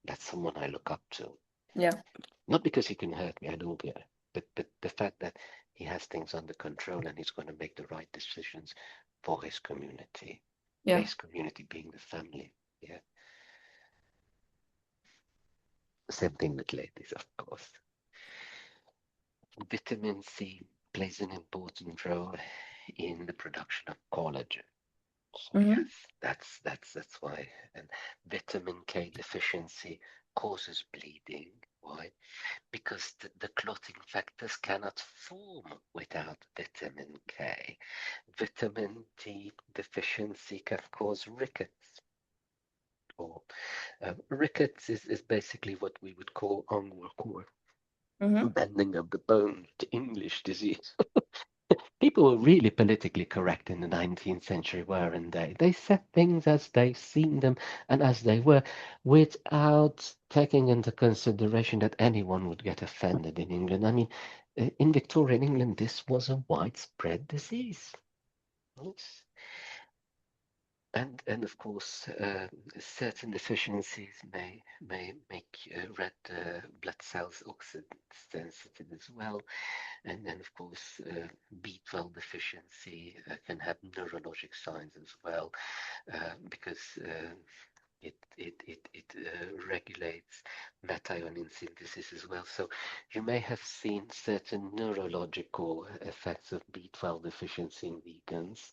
That's someone I look up to. Yeah. Not because he can hurt me, I don't care. But the fact that he has things under control and he's going to make the right decisions for his community. Yeah. His community being the family. Yeah. Same thing with ladies, of course. Vitamin C plays an important role in the production of collagen. So Mm-hmm. yes, that's why. And vitamin K deficiency causes bleeding. Why? Because the clotting factors cannot form without vitamin K. Vitamin D deficiency can cause rickets. Or rickets is basically what we would call onward Mm-hmm. bending of the bone to English disease. People were really politically correct in the 19th century, weren't they? They said things as they seen them and as they were, without taking into consideration that anyone would get offended in England. I mean, in Victorian England, this was a widespread disease. Yes. And of course, certain deficiencies may make red blood cells oxygen sensitive as well. And then, of course, B12 deficiency can have neurologic signs as well, because it regulates methionine synthesis as well. So you may have seen certain neurological effects of B12 deficiency in vegans.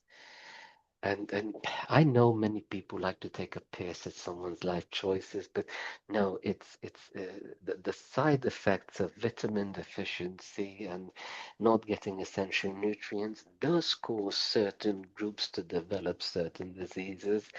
And I know many people like to take a piss at someone's life choices, but no, the side effects of vitamin deficiency and not getting essential nutrients does cause certain groups to develop certain diseases,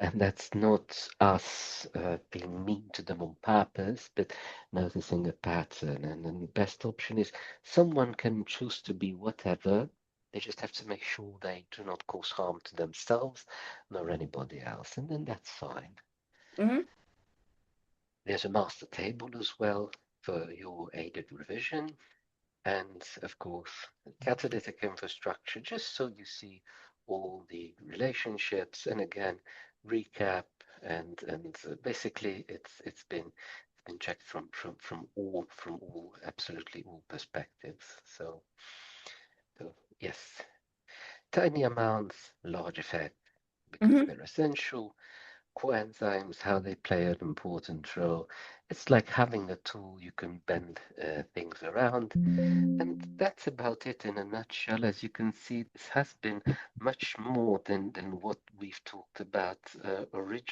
and that's not us being mean to them on purpose, but noticing a pattern. And then the best option is someone can choose to be whatever. They just have to make sure they do not cause harm to themselves nor anybody else, and then that's fine. Mm-hmm. There's a master table as well for your aided revision, and of course, catalytic infrastructure, just so you see all the relationships, and again, recap and basically it's been checked from all absolutely all perspectives. So yes, tiny amounts, large effect, because Mm-hmm. they're essential. Coenzymes, how they play an important role. It's like having a tool you can bend things around. And that's about it in a nutshell. As you can see, this has been much more than what we've talked about originally.